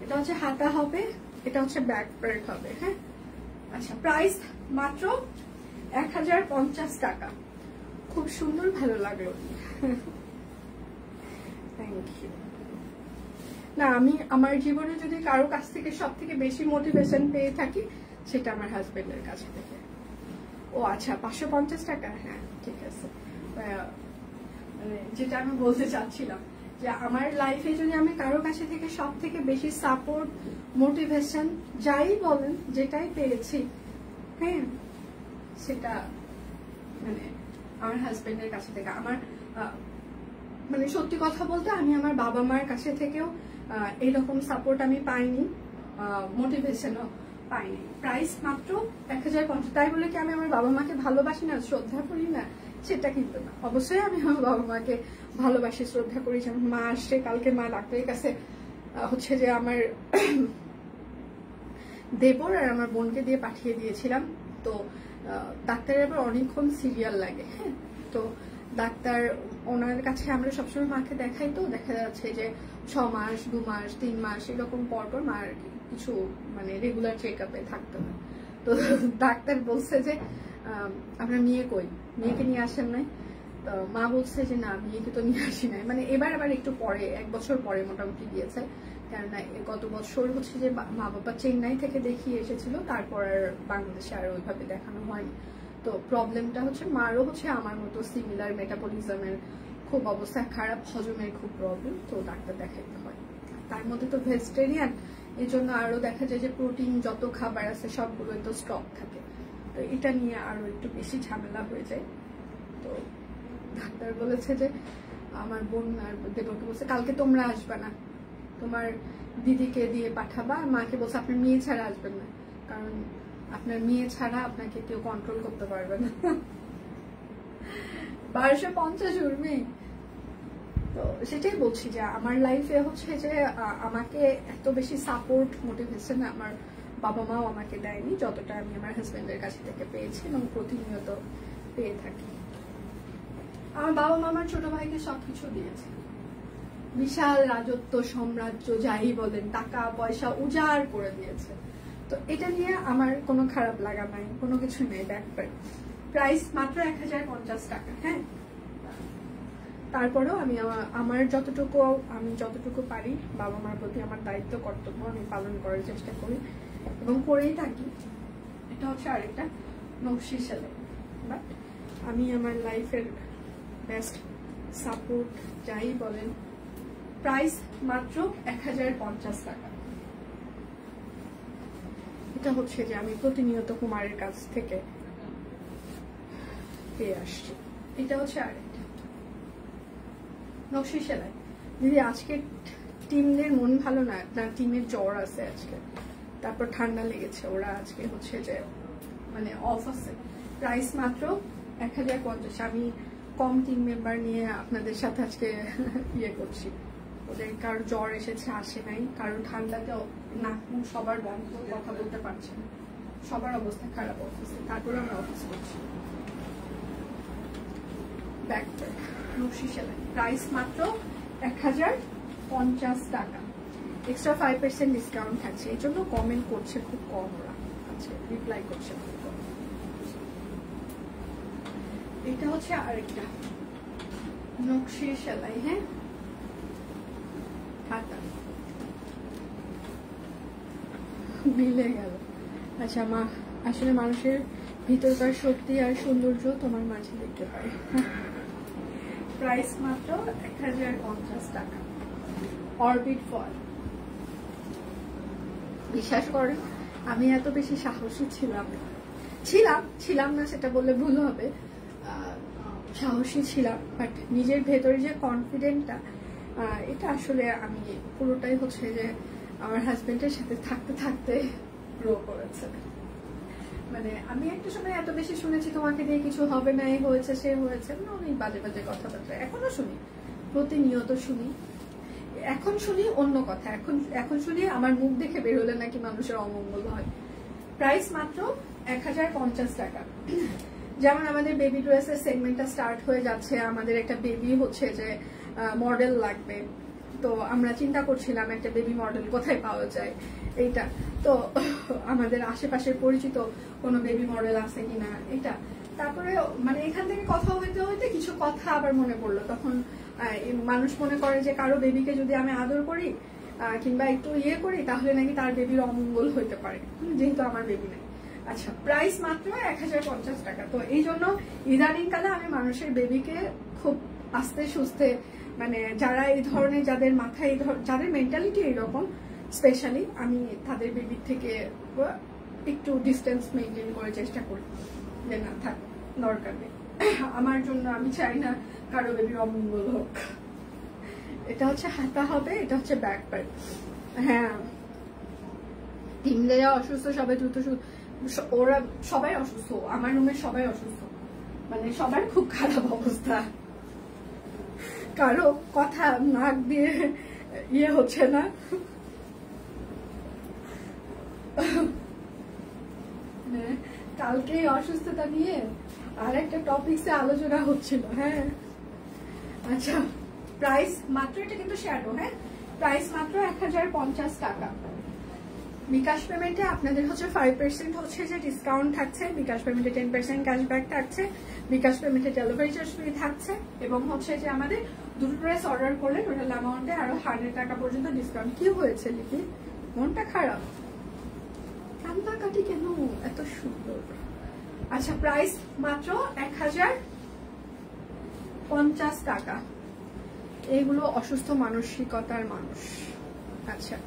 Speaker 1: এটা হচ্ছে হাতা হবে, এটা হচ্ছে ব্যাক প্যান্ট হবে। হ্যাঁ আচ্ছা, প্রাইস মাত্র 1050 টাকা। খুব সুন্দর, ভালো লাগলো। Thank you. না, আমি আমার জীবনে যদি কারো কাছ থেকে সব থেকে বেশি মোটিভেশন পেয়ে থাকি সেটা আমার হাজবেন্ডের কাছ থেকে। ও আচ্ছা, 550 টাকা। হ্যাঁ ঠিক আছে। মানে যেটা আমি বলতে চাচ্ছিলাম যে আমার লাইফে যদি আমি কারো কাছে থেকে সব থেকে বেশি সাপোর্ট, মোটিভেশন যাই বলেন যেটাই পেয়েছি, হ্যাঁ সেটা মানে আমার হাজবেন্ডের কাছে থেকে। আমার মানে সত্যি কথা বলতে আমি আমার বাবা মার কাছে থেকেও এইরকম সাপোর্ট আমি পাইনি, মোটিভেশনও পাইনি। প্রাইস মাত্র 1050। তাই বলে কি আমি আমার বাবা মাকে ভালোবাসি না, শ্রদ্ধা করি না, সেটা কিন্তু না। অবশ্যই আমি আমার বাবা মাকে ভালোবাসি, শ্রদ্ধা করি। যেমন মা আসছে কালকে, মা ডাক্তারের কাছে হচ্ছে যে আমার দেবর আর আমার বোনকে দিয়ে পাঠিয়ে দিয়েছিলাম। তো ডাক্তারের আবার অনেকক্ষণ সিরিয়াল লাগে। হ্যাঁ, তো ডাক্তার ওনার কাছে আমরা সবসময় মাকে দেখাই, তো দেখা যাচ্ছে যে 6 মাস 2 মাস 3 মাস এরকম পরপর মার কিছু মানে রেগুলার চেক আপে থাকতে হয়। তো ডাক্তার বলছে যে আপনার মেয়ে কই, মেয়েকে নিয়ে আসেন নাই? তো মা বলছে যে না, মেয়েকে তো নিয়ে আসি নাই। মানে এবার আবার একটু পরে, 1 বছর পরে মোটামুটি গিয়েছে। কেননা গত বছর হচ্ছে যে মা বাবা চেন্নাই থেকে দেখিয়ে এসেছিল, তারপর আর বাংলাদেশে আর ওইভাবে দেখানো হয়নি। তো প্রবলেমটা হচ্ছে মারও হচ্ছে আমার মতো সিমিলার, মেটাবলিজমের খুব অবস্থা খারাপ, হজমের খুব প্রবলেম। তো ডাক্তার দেখাইতে হয়। তার মধ্যে তো ভেজিটেরিয়ান, এই জন্য আরো দেখা যায় যে প্রোটিন যত খাবার আছে সবগুলোই তো স্টক থাকে। তো এটা নিয়ে আরো একটু বেশি ঝামেলা হয়ে যায়। তো ডাক্তার বলেছে যে আমার বোন আর দেবরকে বলছে কালকে তোমরা আসবে না, তোমার দিদিকে দিয়ে পাঠাবা। আর মাকে বলছে আপনার মেয়ে ছাড়া আসবেন না, কারণ আপনার মেয়ে ছাড়া আপনাকে কেউ কন্ট্রোল করতে পারবে না। 1250 উর্মি। তো সেটাই বলছি যে আমার লাইফে হচ্ছে যে আমাকে এত বেশি সাপোর্ট, মোটিভেশন আমার বাবা মাও আমাকে দেয়নি, যতটা আমি আমার হাজবেন্ডের কাছ থেকে পেয়েছি এবং প্রতিনিয়ত পেয়ে থাকি। আমার বাবা মা আমার ছোট ভাইকে সবকিছু দিয়েছে, বিশাল রাজত্ব, সাম্রাজ্য যাই বলেন, টাকা পয়সা উজাড় করে দিয়েছে। তো এটা নিয়ে আমার কোনো খারাপ লাগা নাই, কোনো কিছু নেই। ব্যাকপ্যাক প্রাইস মাত্র 1050 টাকা। হ্যাঁ, তারপরেও আমি আমার যতটুকু পারি বাবা মার প্রতি আমার দায়িত্ব কর্তব্য আমি পালন করার চেষ্টা করি এবং করেই থাকি। এটা হচ্ছে আরেকটা নকশি সেলাই। বাট আমি আমার লাইফের বেস্ট সাপোর্ট যাই বলেন। প্রাইস মাত্র 1050 টাকা। এটা হচ্ছে যে আমি প্রতিনিয়ত কুমারের কাছ থেকে পেয়ে আসছি। এটা হচ্ছে আরেকটা নকশি সেলাই। দিদি আজকে টিমদের মন ভালো না, আপনার টিমের জ্বর আছে আজকে, তারপর ঠান্ডা লেগেছে, ওরা আজকে হচ্ছে যে মানে অফ আছে। প্রাইস মাত্র 1050। আমি কম টিম মেম্বার নিয়ে আপনাদের সাথে আজকে ইয়ে করছি। ওদের কারো জ্বর এসেছে, আসে নাই, কারো ঠান্ডাতে নাক মুখ সবার বন্ধ, কথা বলতে পারছে না, সবার অবস্থা খারাপ অফিসে, তারপরে আমরা অফিস করছি। ব্যাকপ্যাক নকশি সেলাই। প্রাইস মাত্র 1050 টাকা। এক্সট্রা 5% ডিসকাউন্ট থাকছে, এই জন্য কমেন্ট করছে খুব কম, ওরা আচ্ছা রিপ্লাই করছে খুব কম। এটা হচ্ছে আরেকটা নকশি সেলাই। হ্যাঁ, হাতা মিলে গেল। আচ্ছা মা, আসলে মানুষের ভিতরকার শক্তি আর সৌন্দর্য তোমার মাঝে দেখতে পাই। প্রাইস মাত্র 1050 টাকা। Orbit foil. বিশ্বাস করেন আমি এত বেশি সাহসী ছিলাম না সেটা বললে ভুল হবে, সাহসী ছিলাম, বাট নিজের ভেতরে যে কনফিডেন্টটা, এটা আসলে আমি পুরোটাই হচ্ছে যে আমার হাজবেন্ডের সাথে থাকতে থাকতে গ্রো করেছে। মানে আমি একটা সময় এত বেশি শুনেছি তোমাকে দিয়ে কিছু হবে না, এই হয়েছে সে হয়েছে, অনেক বাজে বাজে কথাবার্তা এখনো শুনি, প্রতিনিয়ত শুনি। এখন শুনি অন্য কথা, এখন শুনি আমার মুখ দেখে বের হলে নাকি মানুষের অমঙ্গল হয়। প্রাইস মাত্র 1050 টাকা। যেমন আমাদের বেবি ড্রেসের সেগমেন্টটা স্টার্ট হয়ে যাচ্ছে, আমাদের একটা বেবি হচ্ছে যে মডেল লাগবে, তো আমরা চিন্তা করছিলাম একটা বেবি মডেল কোথায় পাওয়া যায় এইটা। তো আমাদের আশেপাশের পরিচিত কোনো বেবি মডেল আছে কিনা এটা, তারপরে মানে এখান থেকে কথা হইতে হইতে কিছু কথা আবার মনে পড়লো। তখন মানুষ মনে করে যে কারো বেবিকে যদি আমি আদর করি কিংবা একটু ইয়ে করি তাহলে নাকি তার বেবির অমঙ্গল হইতে পারে, যেহেতু আমার বেবি নেই। আচ্ছা, প্রাইস মাত্র 1050 টাকা। তো এই জন্য ইদানিং কালে আমি মানুষের বেবিকে খুব আস্তে সুস্থে, মানে যারা এই ধরনের, যাদের মাথায় যাদের মেন্টালিটি এইরকম, স্পেশালি আমি তাদের বেবির থেকে একটু ডিস্টেন্স মেনটেন করে চেষ্টা করি যে না থাক, দরকার নেই আমার জন্য, আমি চাই না কারো বেবির অমঙ্গল হোক। এটা হচ্ছে হাতা হবে, এটা হচ্ছে ব্যাক পার্ট। হ্যাঁ, টিম দেয়া অসুস্থ, সবাই দ্রুত, ওরা সবাই অসুস্থ, আমার রুমের সবাই অসুস্থ, মানে সবার খুব খারাপ অবস্থা, কারো কথা নাক দিয়ে ইয়ে হচ্ছে না। কালকে অসুস্থতা নিয়ে আর একটা টপিকসে আলোচনা হচ্ছিল। হ্যাঁ, আচ্ছা, প্রাইস মাত্র, এটা কিন্তু শ্যাডো, হ্যাঁ, প্রাইস মাত্র 1050 টাকা। বিকাশ পেমেন্টে আপনাদের হচ্ছে 5% হচ্ছে যে ডিসকাউন্ট থাকছে, বিকাশ পেমেন্টে 10% ক্যাশব্যাক থাকছে, বিকাশ পেমেন্টে ডেলিভারি চার্জ ফ্রি থাকছে, এবং হচ্ছে যে আমাদের দুটো ড্রেস অর্ডার করলে টোটাল অ্যামাউন্টে আরো 100 টাকা পর্যন্ত ডিসকাউন্ট। কি হয়েছে লিপি, মনটা খারাপ, কান্নাকাটি কেন, এত সুন্দর। আচ্ছা, প্রাইস মাত্র 1050 টাকা। এগুলো অসুস্থ মানসিকতার মানুষ। আচ্ছা,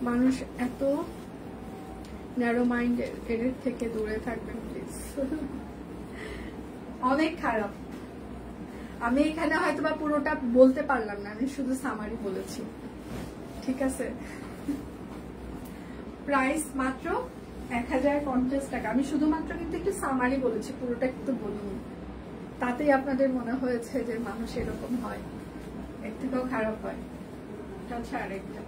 Speaker 1: মানুষ এত ন্যারো মাইন্ডেড, এদের থেকে দূরে থাকবেন প্লিজ, অনেক খারাপ। আমি এখানে হয়তো বা পুরোটা বলতে পারলাম না, আমি শুধু সামারি বলেছি, ঠিক আছে। প্রাইস মাত্র 1050 টাকা। আমি শুধুমাত্র কিন্তু একটু সামারি বলেছি, পুরোটা কিন্তু বলিনি, তাতেই আপনাদের মনে হয়েছে যে মানুষ এরকম হয়, এর থেকেও খারাপ হয়। এটা হচ্ছে আরেকটা।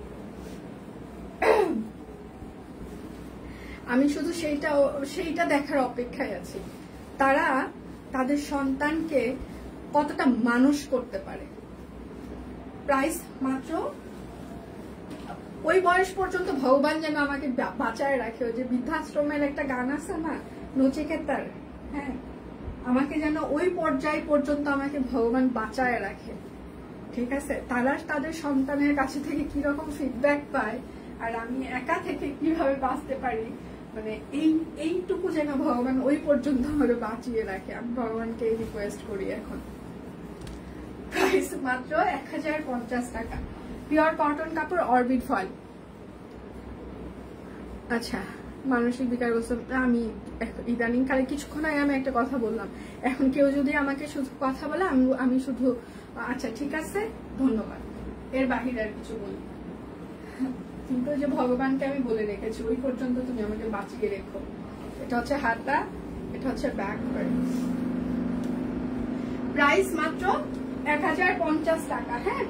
Speaker 1: আমি শুধু সেইটা দেখার অপেক্ষায় আছি, তারা তাদের সন্তানকে কতটা মানুষ করতে পারে। প্রাইস মাত্র, ওই বয়স পর্যন্ত ভগবান যেন আমাকে বাঁচায় রাখে। ওই যে বৃদ্ধাশ্রমের একটা গান আছে না, নচিকেতার, হ্যাঁ, আমাকে যেন ওই পর্যায় পর্যন্ত আমাকে ভগবান বাঁচায় রাখে, ঠিক আছে। তারা তাদের সন্তানের কাছে থেকে কিরকম ফিডব্যাক পায় আর আমি একা থেকে কিভাবে বাঁচতে পারি, মানে এইটুকু যেন ভগবান ওই পর্যন্ত আমাকে বাঁচিয়ে রাখে। আমি ভগবানকে রিকোয়েস্ট করি এখন। প্রাইস মাত্র 1050 টাকা। পিওর কটন কাপড়, অরবিট ফয়েল। আচ্ছা, মানসিক বিকার বলছে, আমি ইদানিং কালে কিছুক্ষণ আগে আমি একটা কথা বললাম, এখন কেউ যদি আমাকে শুধু কথা বলে আমি শুধু আচ্ছা ঠিক আছে ধন্যবাদ, এর বাহিরে আর কিছু বলি। কিন্তু যে ভগবানকে আমি বলে রেখেছি ওই পর্যন্ত তুমি আমাকে বাঁচিয়ে রেখো। এটা হচ্ছে হাতা, এটা হচ্ছে ব্যাক পার্ট। প্রাইস মাত্র 1050 টাকা। হ্যাঁ,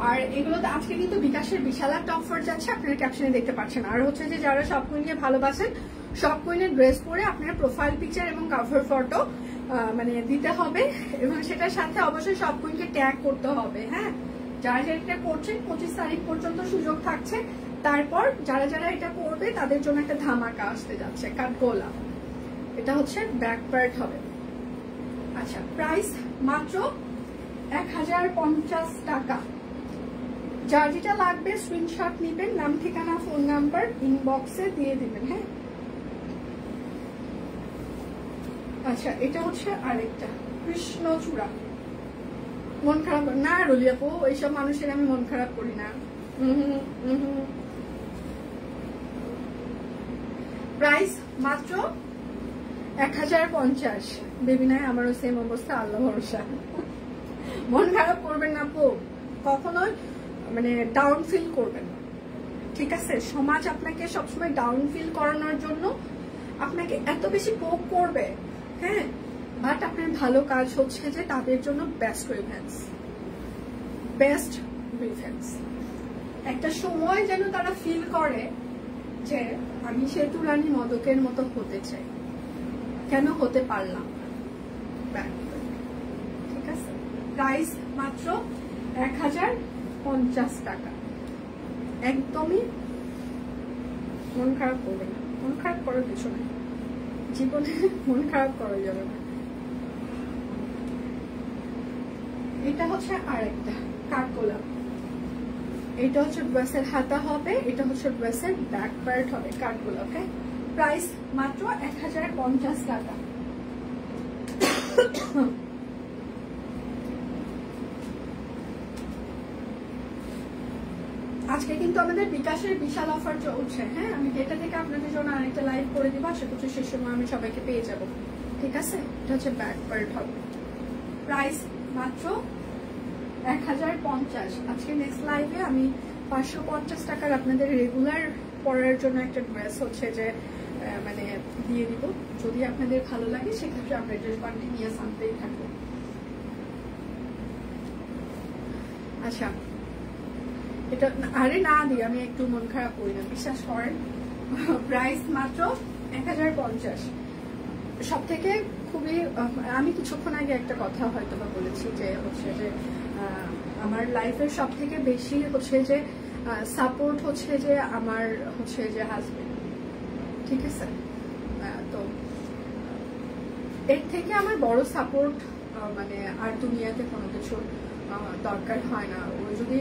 Speaker 1: আর এগুলোতে আজকে কিন্তু বিকাশের বিশাল একটা অফার যাচ্ছে, আপনারা ক্যাপশনে দেখতে পাচ্ছেন। আর হচ্ছে যে যারা সব কুইনকে ভালোবাসেন, সব কুইনের ড্রেস পরে আপনার প্রোফাইল পিকচার এবং কভার ফটো মানে দিতে হবে, এবং সেটার সাথে অবশ্যই সব কুইনকে ট্যাগ করতে হবে। হ্যাঁ, যারা যারা এটা করছেন 25 তারিখ পর্যন্ত সুযোগ থাকছে। তারপর যারা যারা এটা করবে তাদের জন্য একটা ধামাকা আসতে যাচ্ছে, কাঠগোলা। এটা হচ্ছে ব্যাক পার্ট হবে। আচ্ছা, প্রাইস মাত্র 1050 টাকা। যার যেটা লাগবে স্ক্রিনশট নিবেন, নাম ঠিকানা ফোন নাম্বার ইনবক্সে দিয়ে দিবেন। হ্যাঁ, আচ্ছা, এটা হচ্ছে আরেকটা কৃষ্ণচূড়া। মন খারাপ না রলিয়াপু, এইসব মানুষের আমি মন খারাপ করি না। প্রাইস মাত্র 1050। বেবি নাই, আমারও সেম অবস্থা, আল্লাহ ভরসা। মন খারাপ করবেন না আপু, কখনোই মানে ডাউন ফিল করবেন না, ঠিক আছে। সমাজ আপনাকে সবসময় ডাউন ফিল করানোর জন্য আপনাকে এত বেশি পোক করবে, হ্যাঁ, বাট আপনার ভালো কাজ হচ্ছে যে তাদের জন্য বেস্ট রিভেন্স, বেস্ট রিভেন্স। একটা সময় যেন তারা ফিল করে যে আমি সেতু রানী মদকের মতো হতে চাই, কেন হতে পারলাম। ঠিক আছে, প্রাইস মাত্র 1050 টাকা। একদমই মন খারাপ করবে না, মন খারাপ করার কিছু নেই জীবনে, মন খারাপ করা যাবে না। এটা হচ্ছে আরেকটা কাঠগোলাপ, এটা হচ্ছে ড্রেসের হাতা হবে, এটা হচ্ছে ড্রেসের ব্যাক পার্ট হবে কাঠগোলাপ। ওকে, প্রাইস মাত্র 1050 টাকা। আজকে কিন্তু আমাদের বিকাশের বিশাল অফার চলছে। হ্যাঁ, আমি এটা থেকে আপনাদের জন্য আরেকটা লাইভ করে দিব, আশা করছি সে সময় আমি সবাইকে পেয়ে যাব। ঠিক আছে, এটা হচ্ছে ব্যাক পার্ট হবে, প্রাইস মাত্র 1050। আজকে নেক্সট লাইভে আমি 550 টাকার আপনাদের রেগুলার পরার জন্য একটা ড্রেস হচ্ছে যে মানে দিয়ে দিব। যদি আপনাদের ভালো লাগে সেক্ষেত্রে আমরা ড্রেস কন্টিনিউয়াস আনতেই থাকবো। আচ্ছা, এটা আরে না দিই, আমি একটু মন খারাপ করি না, বিশ্বাস করেন। প্রাইস মাত্র 1050। সব থেকে খুবই, আমি কিছুক্ষণ আগে একটা কথা হয়তো বা বলেছি যে হচ্ছে যে আমার লাইফের সব থেকে বেশি হচ্ছে যে সাপোর্ট হচ্ছে যে আমার হচ্ছে যে হাজবেন্ড। ঠিক আছে, তো এর থেকে আমার বড় সাপোর্ট মানে আর দুনিয়াতে কোনো কিছু দরকার হয় না। ও যদি,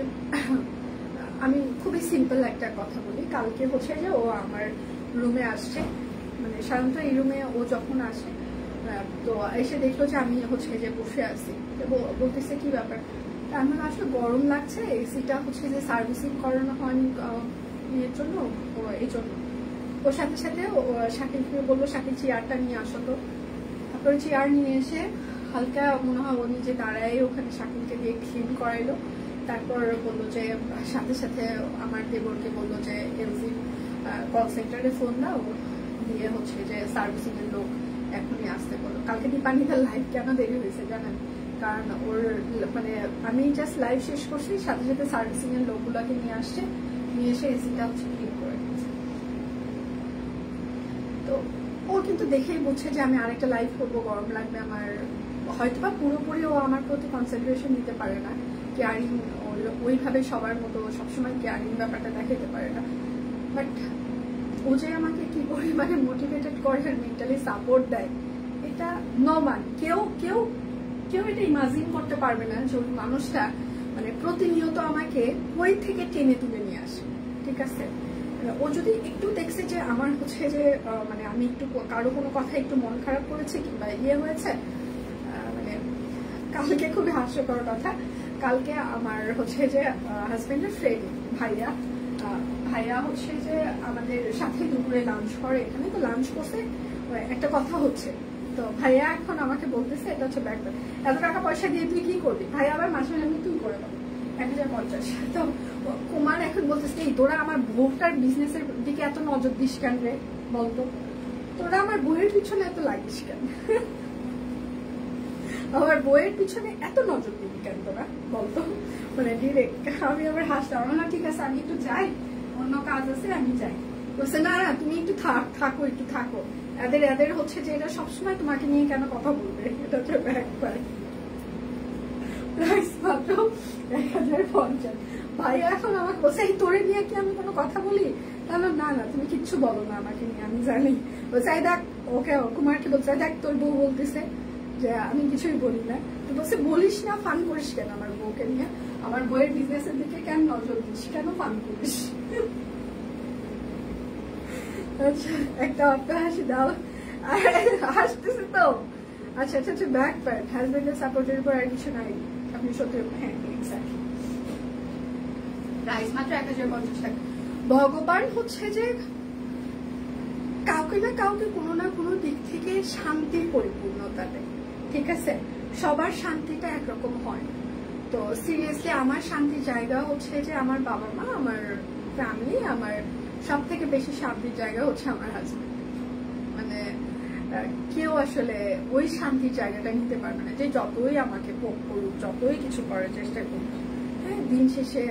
Speaker 1: আমি খুবই সিম্পল একটা কথা বলি, কালকে হচ্ছে যে ও আমার রুমে আসছে, মানে সাধারণত এই রুমে ও যখন আসে তো এসে দেখলো যে আমি হচ্ছে যে বসে আছি, বলতেছে কি ব্যাপার, আমি আসলে গরম লাগছে, এসিটা হচ্ছে যে সার্ভিসিং করানো হয়নি ইয়ের জন্য, এই জন্য। ওর সাথে সাথে শাকিলকে বললো শাকিল চেয়ারটা নিয়ে আসো তো। তারপরে চেয়ার নিয়ে এসে হালকা মনে হয় ও নিজে দাঁড়ায় ওখানে শাকিলকে দিয়ে ক্লিন করাইলো। তারপর বললো যে সাথে সাথে আমার দেবরকে বললো যে এলজি কল সেন্টারে ফোন দাও, দিয়ে হচ্ছে যে সার্ভিসিং এর লোক এখনই আসতে বললো। কালকে দীপান্বিতার লাইভ কেন দেরি হয়েছে জানেন? কারণ ওর মানে আমি জাস্ট লাইভ শেষ করছি, সাথে সাথে সার্ভিসিং এর লোকগুলোকে নিয়ে আসছে, নিয়ে এসে এসিটা হচ্ছে ক্লিন করে দিচ্ছে। তো ও কিন্তু দেখেই বুঝছে যে আমি আরেকটা লাইভ করবো, গরম লাগবে আমার, হয়তোবা পুরোপুরি ও আমার প্রতি কনসেন্ট্রেশন নিতে পারে না, কেয়ারিং ওইভাবে সবার মতো সবসময় কেয়ারিং ব্যাপারটা দেখাতে পারে না। বাট ও যে আমাকে কি পরিমাণে মোটিভেটেড করে আর মেন্টালি সাপোর্ট দেয়, এটা নমান কেউ কেউ কেউ এটা ইমাজিন করতে পারবে না যে ওই মানুষটা মানে প্রতিনিয়ত আমাকে ওই থেকে টেনে তুলে নিয়ে আসে। ঠিক আছে, ও যদি একটু দেখছে যে আমার হচ্ছে যে মানে আমি একটু কারো কোনো কথা একটু মন খারাপ করেছি কিংবা ইয়ে হয়েছে, মানে কালকে খুবই হাস্যকর কথা, কালকে আমার হচ্ছে যে হাজবেন্ডের ফ্রেন্ড ভাইয়া হচ্ছে যে আমাদের সাথে দুপুরে লাঞ্চ করে, এখানে তো লাঞ্চ করছে, একটা কথা হচ্ছে, তো ভাইয়া এখন আমাকে বলতেছে এটা হচ্ছে ব্যাগ, এত টাকা পয়সা দিয়ে তুই কি করবি? ভাইয়া আবার মাঝে মাঝে তুই করে দেবো 1050। তো কুমার এখন বলতেছে এই তোরা আমার বউটার বিজনেসের দিকে এত নজর দিস কেন রে বলতো, তোরা আমার বইয়ের পিছনে এত লাগিস কেন, আমার বইয়ের পিছনে এত নজর দিবি কেন তোরা বলতো, মানে ডিরেক্ট। আমি আবার হাসতাম, না ঠিক আছে আমি একটু যাই, অন্য কাজ আছে আমি যাই। বলছে না না তুমি একটু থাকো একটু থাকো, এদের হচ্ছে যে এটা সবসময় তোমাকে নিয়ে কেন কথা বলবে, এটা হচ্ছে একবার। প্রাইস মাত্র 1050। ভাই এখন আমাকে বলছে এই তোরে নিয়ে কি আমি কোনো কথা বলি? তাহলে না না তুমি কিচ্ছু বলো না আমাকে নিয়ে, আমি জানি। বলছে দেখ ওকে, কুমারকে বলছে দেখ তোর বউ বলতেছে যে আমি কিছুই বলি না, তো বলছে বলিস না, ফান করিস কেন আমার বউকে নিয়ে, আমার বউয়ের বিজনেসের দিকে কেন নজর দিস, কেন ফান করিস? আচ্ছা একটা অপ্পে হাসি দাও, হাসতেছে তো। আচ্ছা আচ্ছা আচ্ছা, ব্যাক প্যান্ট হাজবেন্ডের সাপোর্টের উপর আর কিছু নাই, আপনি সত্যি হ্যাঁ এক্স্যাক্টলি। প্রাইস মাত্র 1050 টাকা। ভগবান হচ্ছে যে কাউকে না কাউকে কোনো না কোনো দিক থেকে শান্তির পরিপূর্ণতা দেয়। ঠিক আছে, সবার শান্তিটা একরকম হয়। তো সিরিয়াসলি আমার শান্তির জায়গা হচ্ছে যে আমার বাবা মা, আমার ফ্যামিলি, আমার সব থেকে বেশি শান্তির জায়গা হচ্ছে আমার হাজবেন্ড। মানে কেউ আসলে ওই শান্তির জায়গাটা নিতে পারবে না, যে যতই আমাকে পোক করুক, যতই কিছু করার চেষ্টা করুক, হ্যাঁ দিন শেষে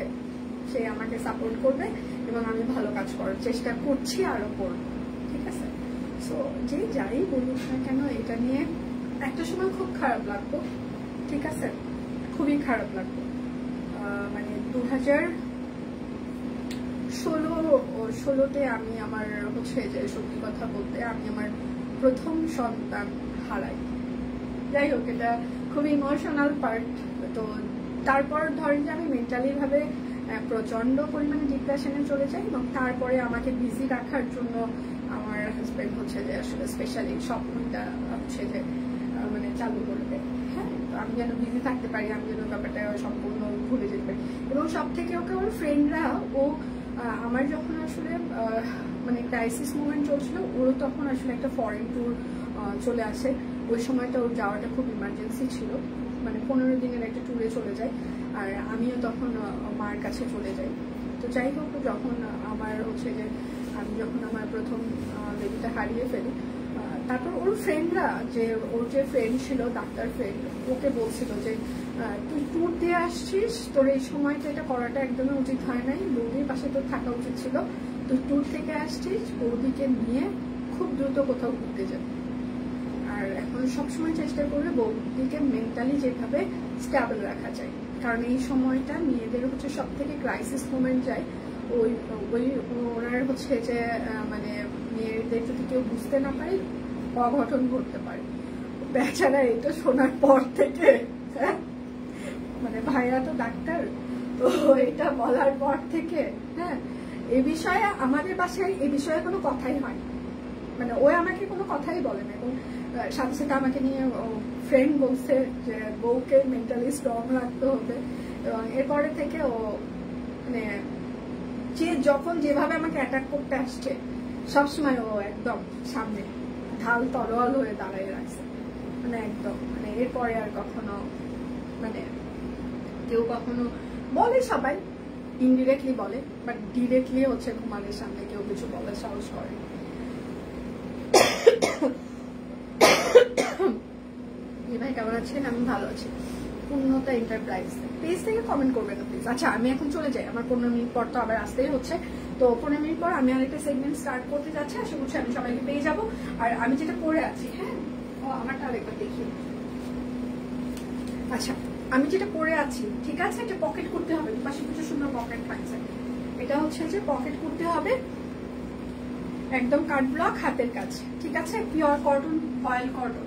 Speaker 1: সে আমাকে সাপোর্ট করবে এবং আমি ভালো কাজ করার চেষ্টা করছি, আরো করবো। ঠিক আছে? সো যে যাই বলুক না কেন, এটা নিয়ে একটা সময় খুব খারাপ লাগতো। ঠিক আছে, খুবই খারাপ লাগতো। মানে 2016-তে আমি আমার হচ্ছে যে সত্যি কথা বলতে আমি আমার প্রথম সন্তান হারাই। যাই হোক, এটা খুবই ইমোশনাল পার্ট। তো তারপর ধরেন যে আমি মেন্টালি ভাবে প্রচন্ড পরিমাণে ডিপ্রেশনে চলে যাই এবং তারপরে আমাকে বিজি রাখার জন্য আমার হাজবেন্ড হচ্ছে যে আসলে স্পেশালি স্বপ্নটা হচ্ছে যে মানে চালু করবে। হ্যাঁ, আমি যেন বিজি থাকতে পারি, আমি যেন ব্যাপারটা সম্পূর্ণ ভুলে যেতে পারি। এবং সব থেকে ওকে আমার ফ্রেন্ডরা, ও আমার যখন আসলে মানে ক্রাইসিস মুভমেন্ট চলছিল, ওরও তখন আসলে একটা ফরেন ট্যুর চলে আসে। ওই সময়টা ওর যাওয়াটা খুব ইমার্জেন্সি ছিল, মানে 15 দিনের একটা ট্যুরে চলে যায়। আর আমিও তখন মার কাছে চলে যাই। তো যাই হোক, যখন আমার হচ্ছে যে আমি যখন আমার প্রথম বেবিটা হারিয়ে ফেলি, তারপর ওর ফ্রেন্ডরা, যে ওর যে ফ্রেন্ড ছিল ডাক্তার ফ্রেন্ড, ওকে বলছিল যে তুই ট্যুর দিয়ে আসছিস, তোর এই সময়টা এটা করাটা একদমই উচিত হয় নাই, বৌদির পাশে তোর থাকা উচিত ছিল। তুই ট্যুর থেকে আসছিস, বৌদিকে নিয়ে খুব দ্রুত কোথাও ঘুরতে যাবে। আর এখন সবসময় চেষ্টা করবে বৌদিকে মেন্টালি যেভাবে স্টেবল রাখা যায়, কারণ এই সময়টা মেয়েদের হচ্ছে সব থেকে ক্রাইসিস মোমেন্ট যায়। ওই ওনার হচ্ছে যে মানে মেয়েদের যদি কেউ বুঝতে না পারে, অঘটন ঘটতে পারে। বেচারা এটা শোনার পর থেকে, হ্যাঁ মানে ভাইয়া তো ডাক্তার, তো এটা বলার পর থেকে হ্যাঁ, এই বিষয়ে আমাদের বাসায় এই বিষয়ে কোনো কথাই হয়, মানে ও আমাকে কোনো কথাই বলে না। এবং সাথে সাথে আমাকে নিয়ে ফ্রেন্ড বলছে যে বউকে মেন্টালি স্ট্রং রাখতে হবে। এবং এরপরে থেকে ও মানে যে যখন যেভাবে আমাকে অ্যাটাক করতে আসছে, সবসময় ও একদম সামনে ঢাল তরোয়াল হয়ে দাঁড়িয়ে রাখছে, মানে একদম মানে এরপরে আর কখনো মানে কেউ কখনো বলে, সবাই ইনডিরেক্টলি বলে, বাট ডিরেক্টলি হচ্ছে ঘুমানোর সামনে কেউ কিছু বলার সাহস করে। ভাই কেমন আছেন? আমি ভালো আছি। পূর্ণতা এন্টারপ্রাইজ পেজ থেকে কমেন্ট করবেন না প্লিজ। আচ্ছা, আমি এখন চলে যাই, আমার 15 মিনিট পর তো আবার আসতেই হচ্ছে। তো 15 মিনিট পর আমি আরেকটা সেগমেন্ট স্টার্ট করতে যাচ্ছি, আশা করছি আমি সবাইকে পেয়ে যাবো। আর আমি যেটা পরে আছি, হ্যাঁ আমারটা আরেকবার দেখি। আচ্ছা, আমি যেটা পরে আছি, ঠিক আছে, এটা পকেট করতে হবে, পাশে কিছু সুন্দর পকেট থাকছে। এটা হচ্ছে যে পকেট করতে হবে, একদম কাট ব্লক হাতের কাজ, ঠিক আছে, pure cotton, oil cotton.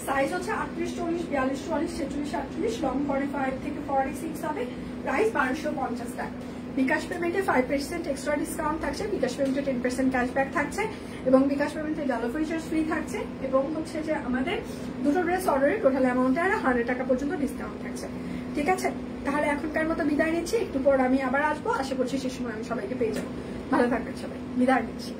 Speaker 1: Size হচ্ছে 38, 40, 42, 44, 46, 48, লং 45 থেকে 46 হবে। প্রাইস 1250 টাকা। বিকাশ পেমেন্টে 5% এক্সট্রা ডিসকাউন্ট থাকছে, বিকাশ পেমেন্টে 10% ক্যাশব্যাক থাকছে এবং বিকাশ পেমেন্টে ডেলিভারি চার্জ ফ্রি থাকছে। এবং হচ্ছে যে আমাদের দুটো ড্রেস অর্ডারে টোটাল অ্যামাউন্টে আর 100 টাকা পর্যন্ত ডিসকাউন্ট থাকছে। ঠিক আছে, তাহলে এখনকার মতো বিদায় নিচ্ছি। একটু পর আমি আবার আসবো, আশা করছি সে সময় আমি সবাইকে পেয়ে যাবো। ভালো থাকবেন সবাই, বিদায় নিচ্ছি।